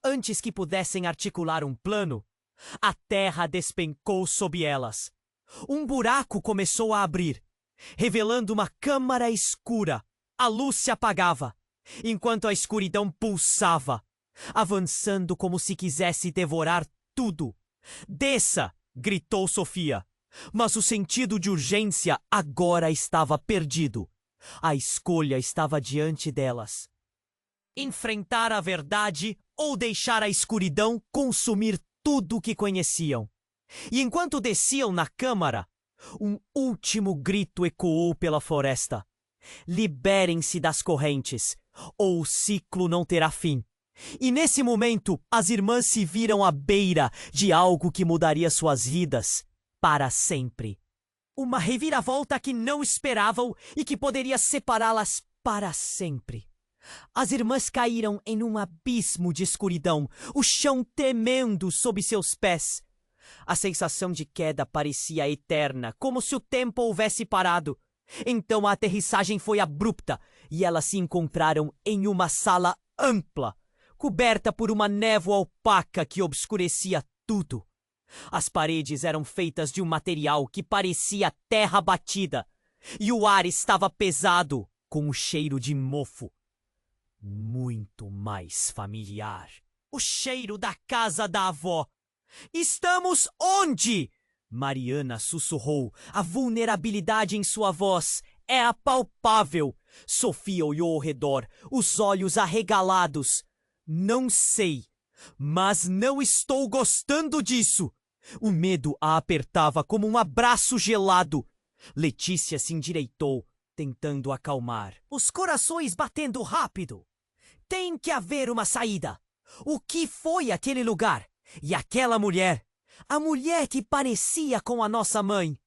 Antes que pudessem articular um plano, a terra despencou sob elas. Um buraco começou a abrir, revelando uma câmara escura. A luz se apagava, enquanto a escuridão pulsava, avançando como se quisesse devorar tudo. Desça! Gritou Sofia. Mas o sentido de urgência agora estava perdido. A escolha estava diante delas. Enfrentar a verdade ou deixar a escuridão consumir tudo o que conheciam. E enquanto desciam na câmara, um último grito ecoou pela floresta. Liberem-se das correntes, ou o ciclo não terá fim. E nesse momento, as irmãs se viram à beira de algo que mudaria suas vidas para sempre. Uma reviravolta que não esperavam e que poderia separá-las para sempre. As irmãs caíram em um abismo de escuridão, o chão tremendo sob seus pés. A sensação de queda parecia eterna, como se o tempo houvesse parado. Então a aterrissagem foi abrupta e elas se encontraram em uma sala ampla, coberta por uma névoa opaca que obscurecia tudo. As paredes eram feitas de um material que parecia terra batida, e o ar estava pesado, com o cheiro de mofo. Muito mais familiar. O cheiro da casa da avó. Estamos onde? Mariana sussurrou. A vulnerabilidade em sua voz era palpável. Sofia olhou ao redor, os olhos arregalados. Não sei, mas não estou gostando disso. O medo a apertava como um abraço gelado. Letícia se endireitou, tentando acalmar. Os corações batendo rápido. Tem que haver uma saída. O que foi aquele lugar? E aquela mulher? A mulher que parecia com a nossa mãe.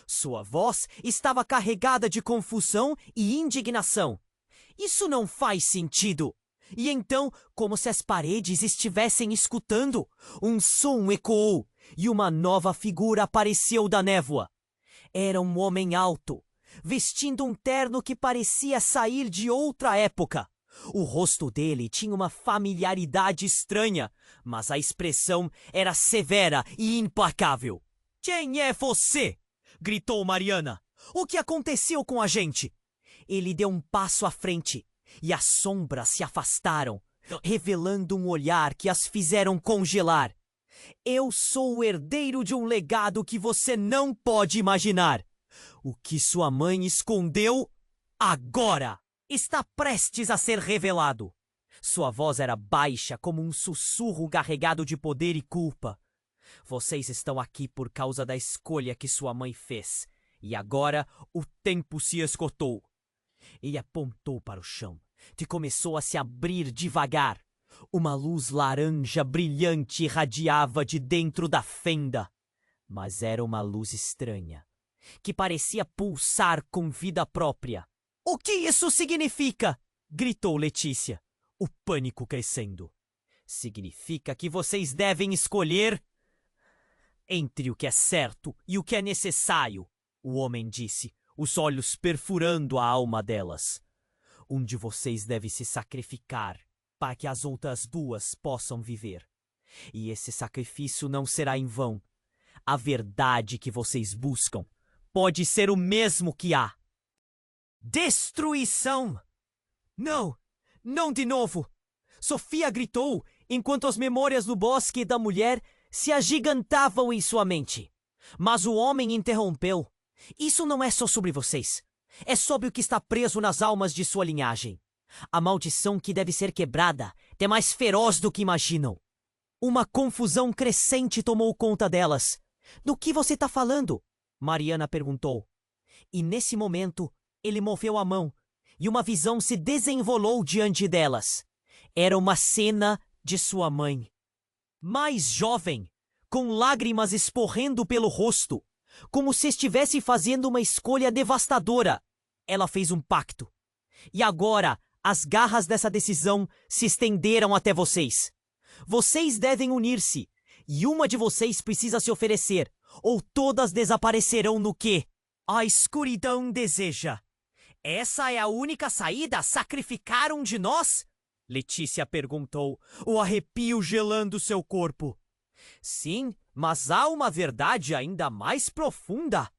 Sua voz estava carregada de confusão e indignação. Isso não faz sentido. E então, como se as paredes estivessem escutando, um som ecoou e uma nova figura apareceu da névoa. Era um homem alto, vestindo um terno que parecia sair de outra época. O rosto dele tinha uma familiaridade estranha, mas a expressão era severa e implacável. "Quem é você?" gritou Mariana. "O que aconteceu com a gente?" Ele deu um passo à frente e as sombras se afastaram, revelando um olhar que as fizeram congelar. "Eu sou o herdeiro de um legado que você não pode imaginar. O que sua mãe escondeu, agora está prestes a ser revelado." Sua voz era baixa como um sussurro carregado de poder e culpa. "Vocês estão aqui por causa da escolha que sua mãe fez. E agora o tempo se esgotou." Ele apontou para o chão, que começou a se abrir devagar. Uma luz laranja brilhante irradiava de dentro da fenda. Mas era uma luz estranha, que parecia pulsar com vida própria. "O que isso significa?" gritou Letícia, o pânico crescendo. "Significa que vocês devem escolher entre o que é certo e o que é necessário", o homem disse, os olhos perfurando a alma delas. "Um de vocês deve se sacrificar para que as outras duas possam viver. E esse sacrifício não será em vão. A verdade que vocês buscam pode ser o mesmo que há." "Destruição! Não! Não de novo!" Sofia gritou, enquanto as memórias do bosque da mulher se agigantavam em sua mente. Mas o homem interrompeu. "Isso não é só sobre vocês. É sobre o que está preso nas almas de sua linhagem. A maldição que deve ser quebrada é mais feroz do que imaginam." Uma confusão crescente tomou conta delas. "Do que você está falando?" Mariana perguntou. E nesse momento, ele moveu a mão e uma visão se desenvolveu diante delas. Era uma cena de sua mãe. Mais jovem, com lágrimas escorrendo pelo rosto, como se estivesse fazendo uma escolha devastadora. Ela fez um pacto. E agora, as garras dessa decisão se estenderam até vocês. Vocês devem unir-se, e uma de vocês precisa se oferecer, ou todas desaparecerão no que a escuridão deseja. "Essa é a única saída? Sacrificar um de nós?" Letícia perguntou, o arrepio gelando seu corpo. "Sim, mas há uma verdade ainda mais profunda.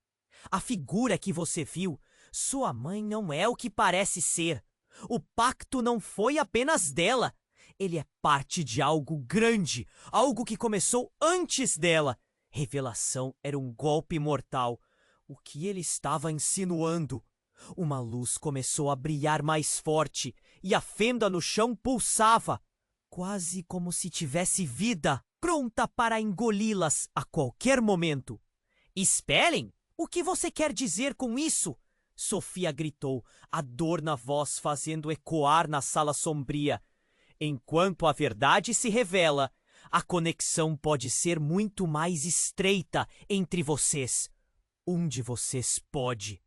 A figura que você viu, sua mãe não é o que parece ser. O pacto não foi apenas dela. Ele é parte de algo grande, algo que começou antes dela. Revelação era um golpe mortal. O que ele estava insinuando?" Uma luz começou a brilhar mais forte e a fenda no chão pulsava, quase como se tivesse vida, pronta para engoli-las a qualquer momento. "Esperem! O que você quer dizer com isso?" Sofia gritou, a dor na voz fazendo ecoar na sala sombria. "Enquanto a verdade se revela, a conexão pode ser muito mais estreita entre vocês. Um de vocês pode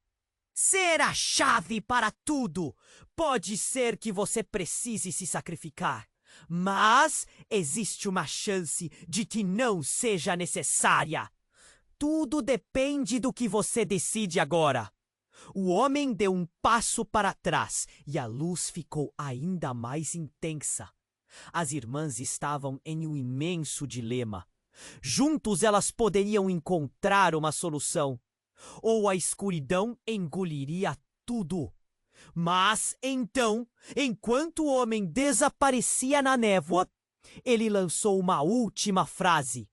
ser a chave para tudo. Pode ser que você precise se sacrificar, mas existe uma chance de que não seja necessária. Tudo depende do que você decide agora." O homem deu um passo para trás e a luz ficou ainda mais intensa. As irmãs estavam em um imenso dilema. Juntos elas poderiam encontrar uma solução, ou a escuridão engoliria tudo. Mas então, enquanto o homem desaparecia na névoa, ele lançou uma última frase: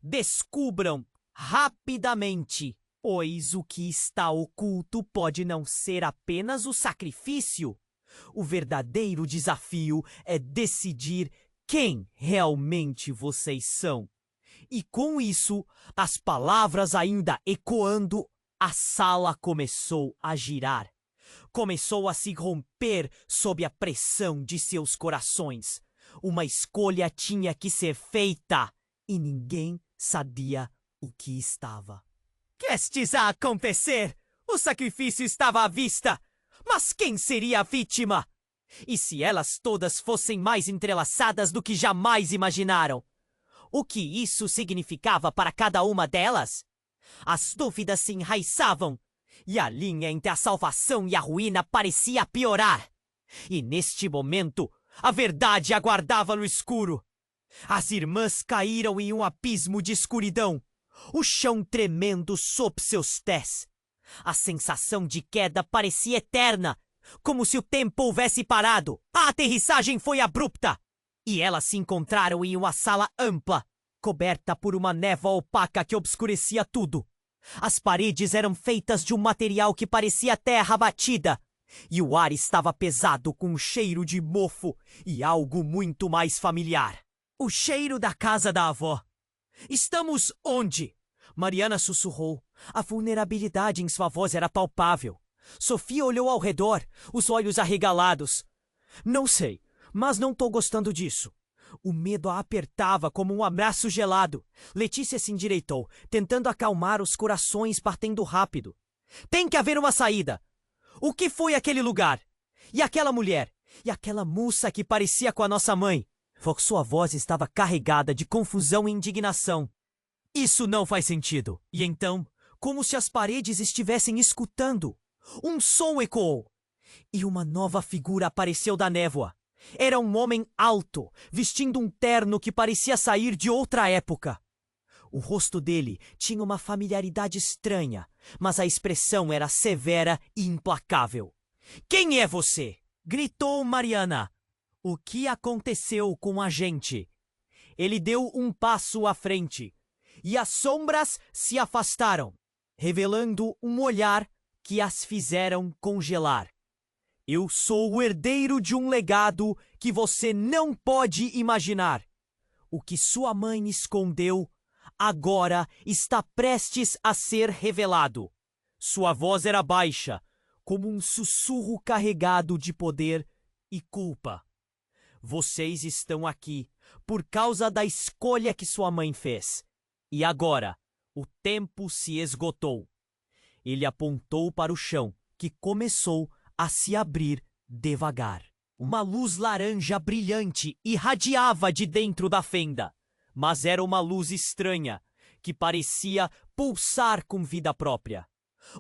"Descubram rapidamente, pois o que está oculto pode não ser apenas o sacrifício. O verdadeiro desafio é decidir quem realmente vocês são." E com isso, as palavras ainda ecoando, a sala começou a girar. Começou a se romper sob a pressão de seus corações. Uma escolha tinha que ser feita e ninguém sabia o que estava prestes a acontecer. O sacrifício estava à vista. Mas quem seria a vítima? E se elas todas fossem mais entrelaçadas do que jamais imaginaram? O que isso significava para cada uma delas? As dúvidas se enraizavam, e a linha entre a salvação e a ruína parecia piorar. E neste momento, a verdade aguardava no escuro. As irmãs caíram em um abismo de escuridão, o chão tremendo sob seus pés. A sensação de queda parecia eterna, como se o tempo houvesse parado. A aterrissagem foi abrupta, e elas se encontraram em uma sala ampla, coberta por uma névoa opaca que obscurecia tudo. As paredes eram feitas de um material que parecia terra batida, e o ar estava pesado com um cheiro de mofo e algo muito mais familiar. O cheiro da casa da avó. Estamos onde? Mariana sussurrou. A vulnerabilidade em sua voz era palpável. Sofia olhou ao redor, os olhos arregalados. Não sei, mas não tô gostando disso. O medo a apertava como um abraço gelado. Letícia se endireitou, tentando acalmar os corações batendo rápido. Tem que haver uma saída. O que foi aquele lugar? E aquela mulher? E aquela moça que parecia com a nossa mãe? Sua voz estava carregada de confusão e indignação. Isso não faz sentido. E então, como se as paredes estivessem escutando, um som ecoou. E uma nova figura apareceu da névoa. Era um homem alto, vestindo um terno que parecia sair de outra época. O rosto dele tinha uma familiaridade estranha, mas a expressão era severa e implacável. Quem é você? Gritou Mariana. O que aconteceu com a gente? Ele deu um passo à frente, e as sombras se afastaram, revelando um olhar que as fizeram congelar. Eu sou o herdeiro de um legado que você não pode imaginar. O que sua mãe escondeu agora está prestes a ser revelado. Sua voz era baixa, como um sussurro carregado de poder e culpa. Vocês estão aqui por causa da escolha que sua mãe fez. E agora, o tempo se esgotou. Ele apontou para o chão, que começou a se abrir devagar. Uma luz laranja brilhante irradiava de dentro da fenda, mas era uma luz estranha, que parecia pulsar com vida própria.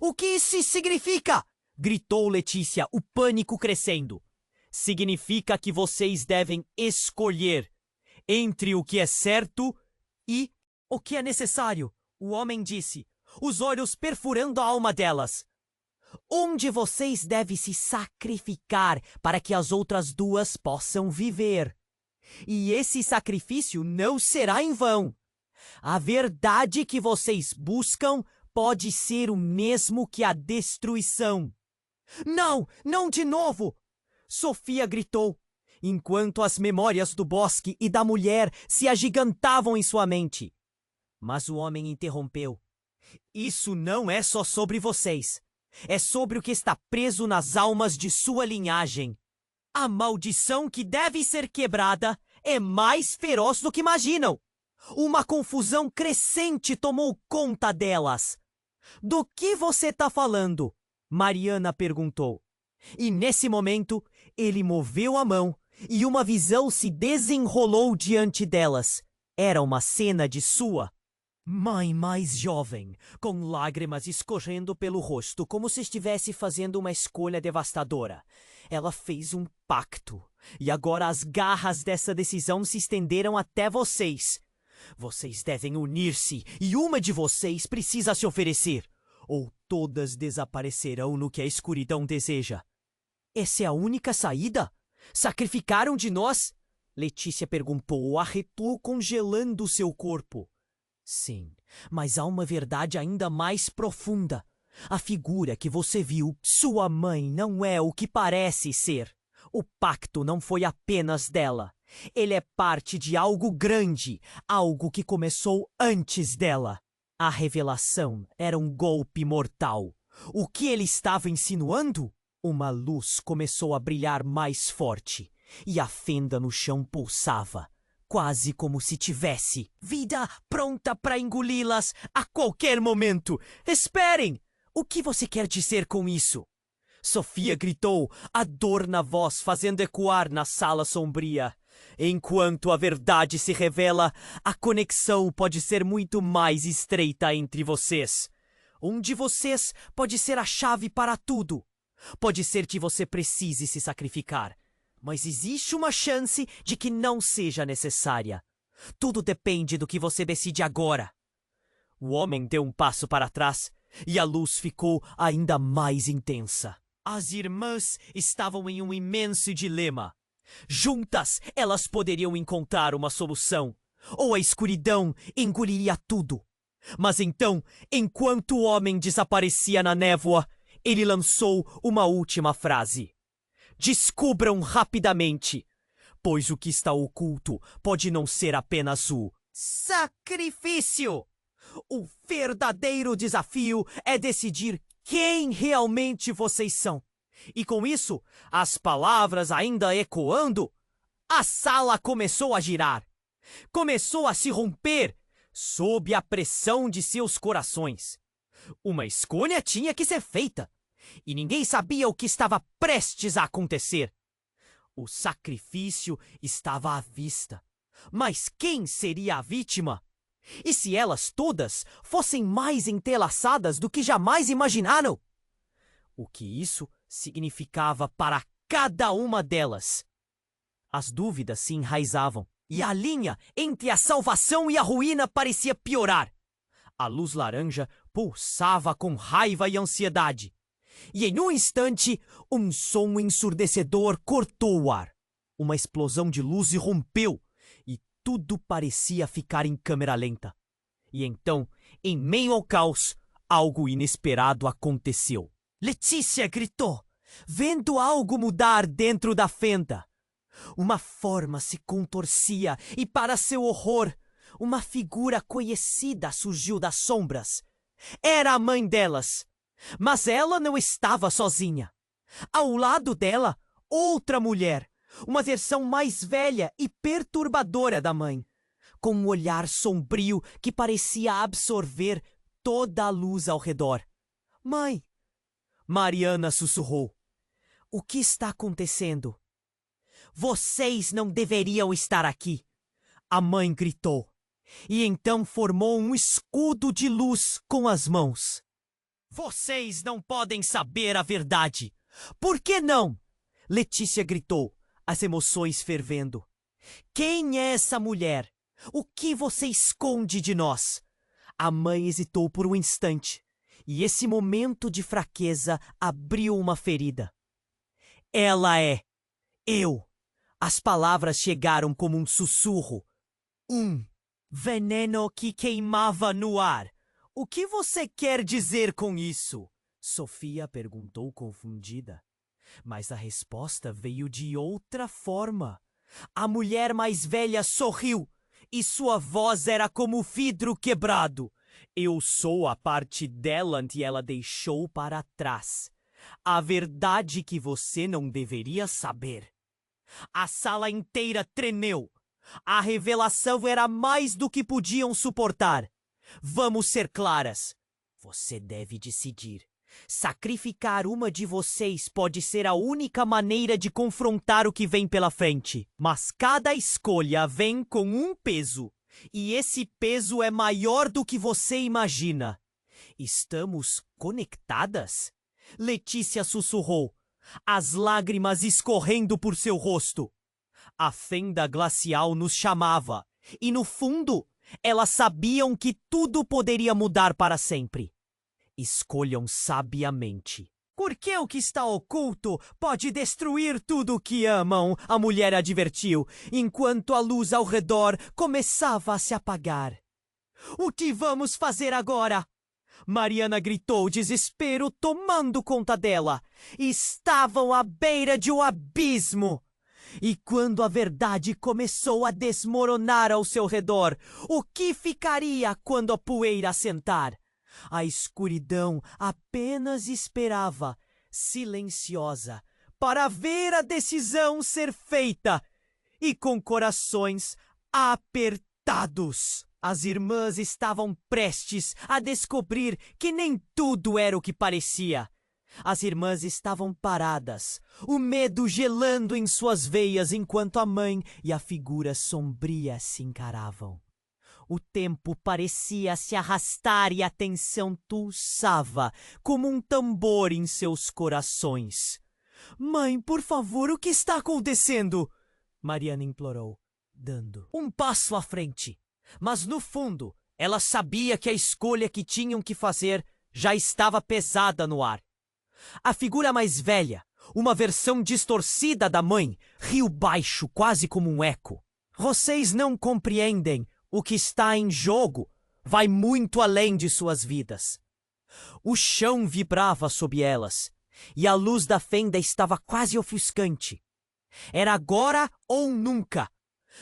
O que isso significa? Gritou Letícia, o pânico crescendo. Significa que vocês devem escolher entre o que é certo e o que é necessário, o homem disse, os olhos perfurando a alma delas. Onde vocês devem se sacrificar para que as outras duas possam viver. E esse sacrifício não será em vão. A verdade que vocês buscam pode ser o mesmo que a destruição. Não, não de novo! Sofia gritou, enquanto as memórias do bosque e da mulher se agigantavam em sua mente. Mas o homem interrompeu. Isso não é só sobre vocês. É sobre o que está preso nas almas de sua linhagem. A maldição que deve ser quebrada é mais feroz do que imaginam. Uma confusão crescente tomou conta delas. Do que você está falando? Mariana perguntou. E nesse momento, ele moveu a mão e uma visão se desenrolou diante delas. Era uma cena de sua mãe mais jovem, com lágrimas escorrendo pelo rosto, como se estivesse fazendo uma escolha devastadora. Ela fez um pacto, e agora as garras dessa decisão se estenderam até vocês. Vocês devem unir-se, e uma de vocês precisa se oferecer, ou todas desaparecerão no que a escuridão deseja. Essa é a única saída? Sacrificaram de nós? Letícia perguntou, arretou congelando seu corpo. Sim, mas há uma verdade ainda mais profunda. A figura que você viu, sua mãe, não é o que parece ser. O pacto não foi apenas dela. Ele é parte de algo grande, algo que começou antes dela. A revelação era um golpe mortal. O que ele estava insinuando? Uma luz começou a brilhar mais forte, e a fenda no chão pulsava, quase como se tivesse vida pronta para engoli-las a qualquer momento. Esperem! O que você quer dizer com isso? Sofia gritou, a dor na voz fazendo ecoar na sala sombria. Enquanto a verdade se revela, a conexão pode ser muito mais estreita entre vocês. Um de vocês pode ser a chave para tudo. Pode ser que você precise se sacrificar, mas existe uma chance de que não seja necessária. Tudo depende do que você decide agora. O homem deu um passo para trás e a luz ficou ainda mais intensa. As irmãs estavam em um imenso dilema. Juntas, elas poderiam encontrar uma solução, ou a escuridão engoliria tudo. Mas então, enquanto o homem desaparecia na névoa, ele lançou uma última frase. Descubram rapidamente, pois o que está oculto pode não ser apenas o sacrifício. O verdadeiro desafio é decidir quem realmente vocês são. E com isso, as palavras ainda ecoando, a sala começou a girar. Começou a se romper sob a pressão de seus corações. Uma escolha tinha que ser feita, e ninguém sabia o que estava prestes a acontecer. O sacrifício estava à vista, mas quem seria a vítima? E se elas todas fossem mais entrelaçadas do que jamais imaginaram? O que isso significava para cada uma delas? As dúvidas se enraizavam, e a linha entre a salvação e a ruína parecia piorar. A luz laranja pulsava com raiva e ansiedade. E em um instante, um som ensurdecedor cortou o ar. Uma explosão de luz irrompeu, e tudo parecia ficar em câmera lenta. E então, em meio ao caos, algo inesperado aconteceu. Letícia gritou, vendo algo mudar dentro da fenda. Uma forma se contorcia e, para seu horror, uma figura conhecida surgiu das sombras. Era a mãe delas. Mas ela não estava sozinha. Ao lado dela, outra mulher, uma versão mais velha e perturbadora da mãe, com um olhar sombrio que parecia absorver toda a luz ao redor. Mãe! Mariana sussurrou. O que está acontecendo? Vocês não deveriam estar aqui. A mãe gritou. E então formou um escudo de luz com as mãos. Vocês não podem saber a verdade. Por que não? Letícia gritou, as emoções fervendo. Quem é essa mulher? O que você esconde de nós? A mãe hesitou por um instante, e esse momento de fraqueza abriu uma ferida. Ela é eu. As palavras chegaram como um sussurro. Veneno que queimava no ar. O que você quer dizer com isso? Sofia perguntou confundida. Mas a resposta veio de outra forma. A mulher mais velha sorriu, e sua voz era como vidro quebrado. Eu sou a parte dela que ela deixou para trás. A verdade que você não deveria saber. A sala inteira tremeu. A revelação era mais do que podiam suportar. Vamos ser claras. Você deve decidir. Sacrificar uma de vocês pode ser a única maneira de confrontar o que vem pela frente. Mas cada escolha vem com um peso. E esse peso é maior do que você imagina. Estamos conectadas? Letícia sussurrou, as lágrimas escorrendo por seu rosto. A fenda glacial nos chamava. E no fundo, elas sabiam que tudo poderia mudar para sempre. Escolham sabiamente. Porque o que está oculto pode destruir tudo o que amam, a mulher advertiu, enquanto a luz ao redor começava a se apagar. O que vamos fazer agora? Mariana gritou, desespero tomando conta dela. Estavam à beira de um abismo. E quando a verdade começou a desmoronar ao seu redor, o que ficaria quando a poeira assentar? A escuridão apenas esperava, silenciosa, para ver a decisão ser feita. E com corações apertados, as irmãs estavam prestes a descobrir que nem tudo era o que parecia. As irmãs estavam paradas, o medo gelando em suas veias enquanto a mãe e a figura sombria se encaravam. O tempo parecia se arrastar e a tensão pulsava como um tambor em seus corações. Mãe, por favor, o que está acontecendo? Mariana implorou, dando um passo à frente. Mas no fundo, ela sabia que a escolha que tinham que fazer já estava pesada no ar. A figura mais velha, uma versão distorcida da mãe, riu baixo, quase como um eco. Vocês não compreendem. O que está em jogo vai muito além de suas vidas. O chão vibrava sob elas, e a luz da fenda estava quase ofuscante. Era agora ou nunca.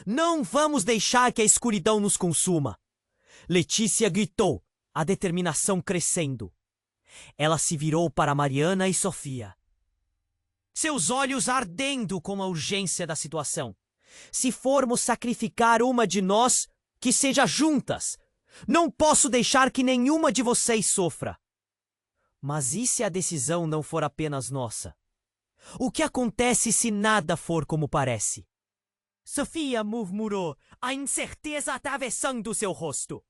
Não vamos deixar que a escuridão nos consuma. Letícia gritou, a determinação crescendo. Ela se virou para Mariana e Sofia, seus olhos ardendo com a urgência da situação. Se formos sacrificar uma de nós, que seja juntas. Não posso deixar que nenhuma de vocês sofra. Mas e se a decisão não for apenas nossa? O que acontece se nada for como parece? Sofia murmurou, a incerteza atravessando seu rosto.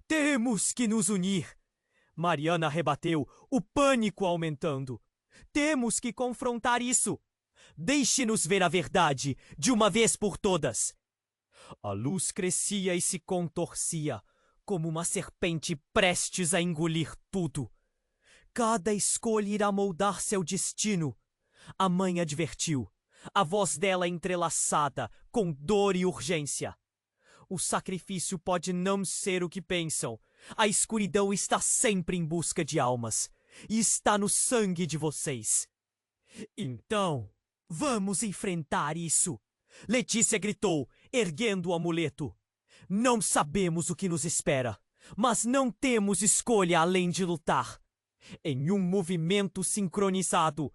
Temos que nos unir. Mariana rebateu, o pânico aumentando. Temos que confrontar isso. Deixe-nos ver a verdade, de uma vez por todas. A luz crescia e se contorcia, como uma serpente prestes a engolir tudo. Cada escolha irá moldar seu destino. A mãe advertiu, a voz dela entrelaçada, com dor e urgência. O sacrifício pode não ser o que pensam. A escuridão está sempre em busca de almas, e está no sangue de vocês. Então, vamos enfrentar isso. Letícia gritou, erguendo o amuleto. Não sabemos o que nos espera, mas não temos escolha além de lutar. Em um movimento sincronizado,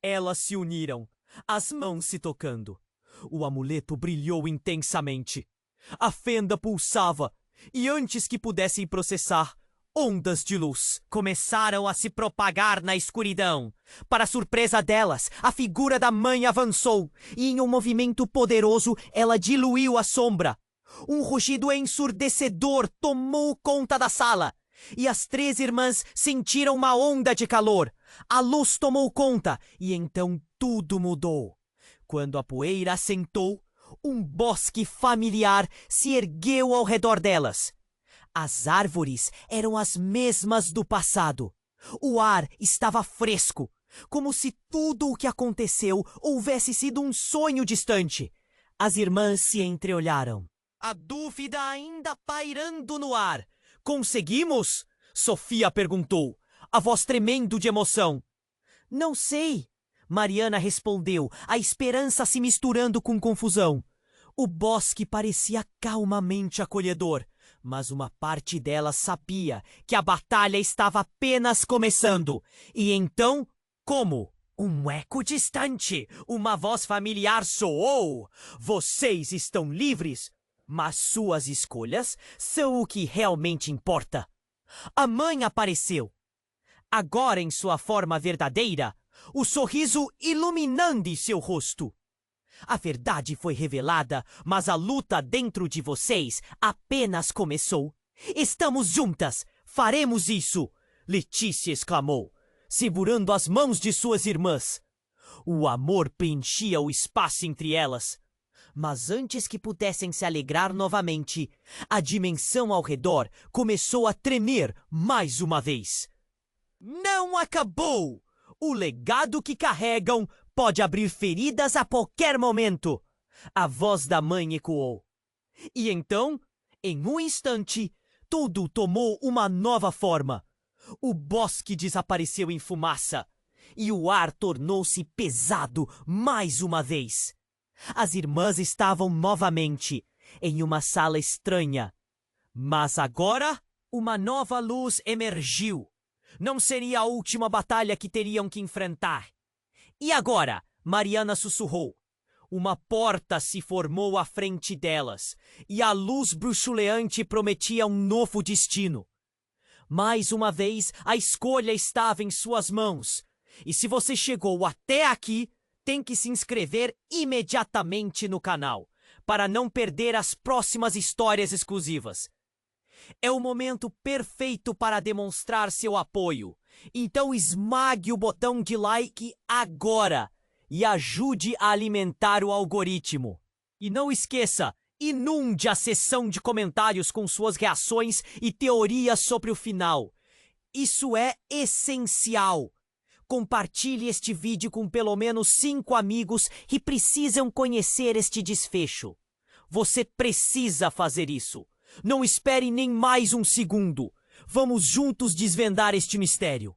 elas se uniram, as mãos se tocando. O amuleto brilhou intensamente. A fenda pulsava, e antes que pudessem processar, ondas de luz começaram a se propagar na escuridão. Para surpresa delas, a figura da mãe avançou e, em um movimento poderoso, ela diluiu a sombra. Um rugido ensurdecedor tomou conta da sala e as três irmãs sentiram uma onda de calor. A luz tomou conta e então tudo mudou. Quando a poeira assentou, um bosque familiar se ergueu ao redor delas. As árvores eram as mesmas do passado. O ar estava fresco, como se tudo o que aconteceu houvesse sido um sonho distante. As irmãs se entreolharam, a dúvida ainda pairando no ar. Conseguimos? Sofia perguntou, a voz tremendo de emoção. Não sei, Mariana respondeu, a esperança se misturando com confusão. O bosque parecia calmamente acolhedor, mas uma parte dela sabia que a batalha estava apenas começando. E então, como? Um eco distante, uma voz familiar soou. Vocês estão livres, mas suas escolhas são o que realmente importa. A mãe apareceu, agora em sua forma verdadeira, o sorriso iluminando seu rosto. A verdade foi revelada, mas a luta dentro de vocês apenas começou. Estamos juntas, faremos isso, Letícia exclamou, segurando as mãos de suas irmãs. O amor preenchia o espaço entre elas. Mas antes que pudessem se alegrar novamente, a dimensão ao redor começou a tremer mais uma vez. Não acabou! O legado que carregam pode abrir feridas a qualquer momento. A voz da mãe ecoou. E então, em um instante, tudo tomou uma nova forma. O bosque desapareceu em fumaça e o ar tornou-se pesado mais uma vez. As irmãs estavam novamente em uma sala estranha. Mas agora, uma nova luz emergiu. Não seria a última batalha que teriam que enfrentar. E agora? Mariana sussurrou. Uma porta se formou à frente delas, e a luz bruxuleante prometia um novo destino. Mais uma vez, a escolha estava em suas mãos. E se você chegou até aqui, tem que se inscrever imediatamente no canal, para não perder as próximas histórias exclusivas. É o momento perfeito para demonstrar seu apoio. Então esmague o botão de like agora e ajude a alimentar o algoritmo. E não esqueça, inunde a seção de comentários com suas reações e teorias sobre o final. Isso é essencial. Compartilhe este vídeo com pelo menos 5 amigos que precisam conhecer este desfecho. Você precisa fazer isso. Não espere nem mais um segundo. Vamos juntos desvendar este mistério.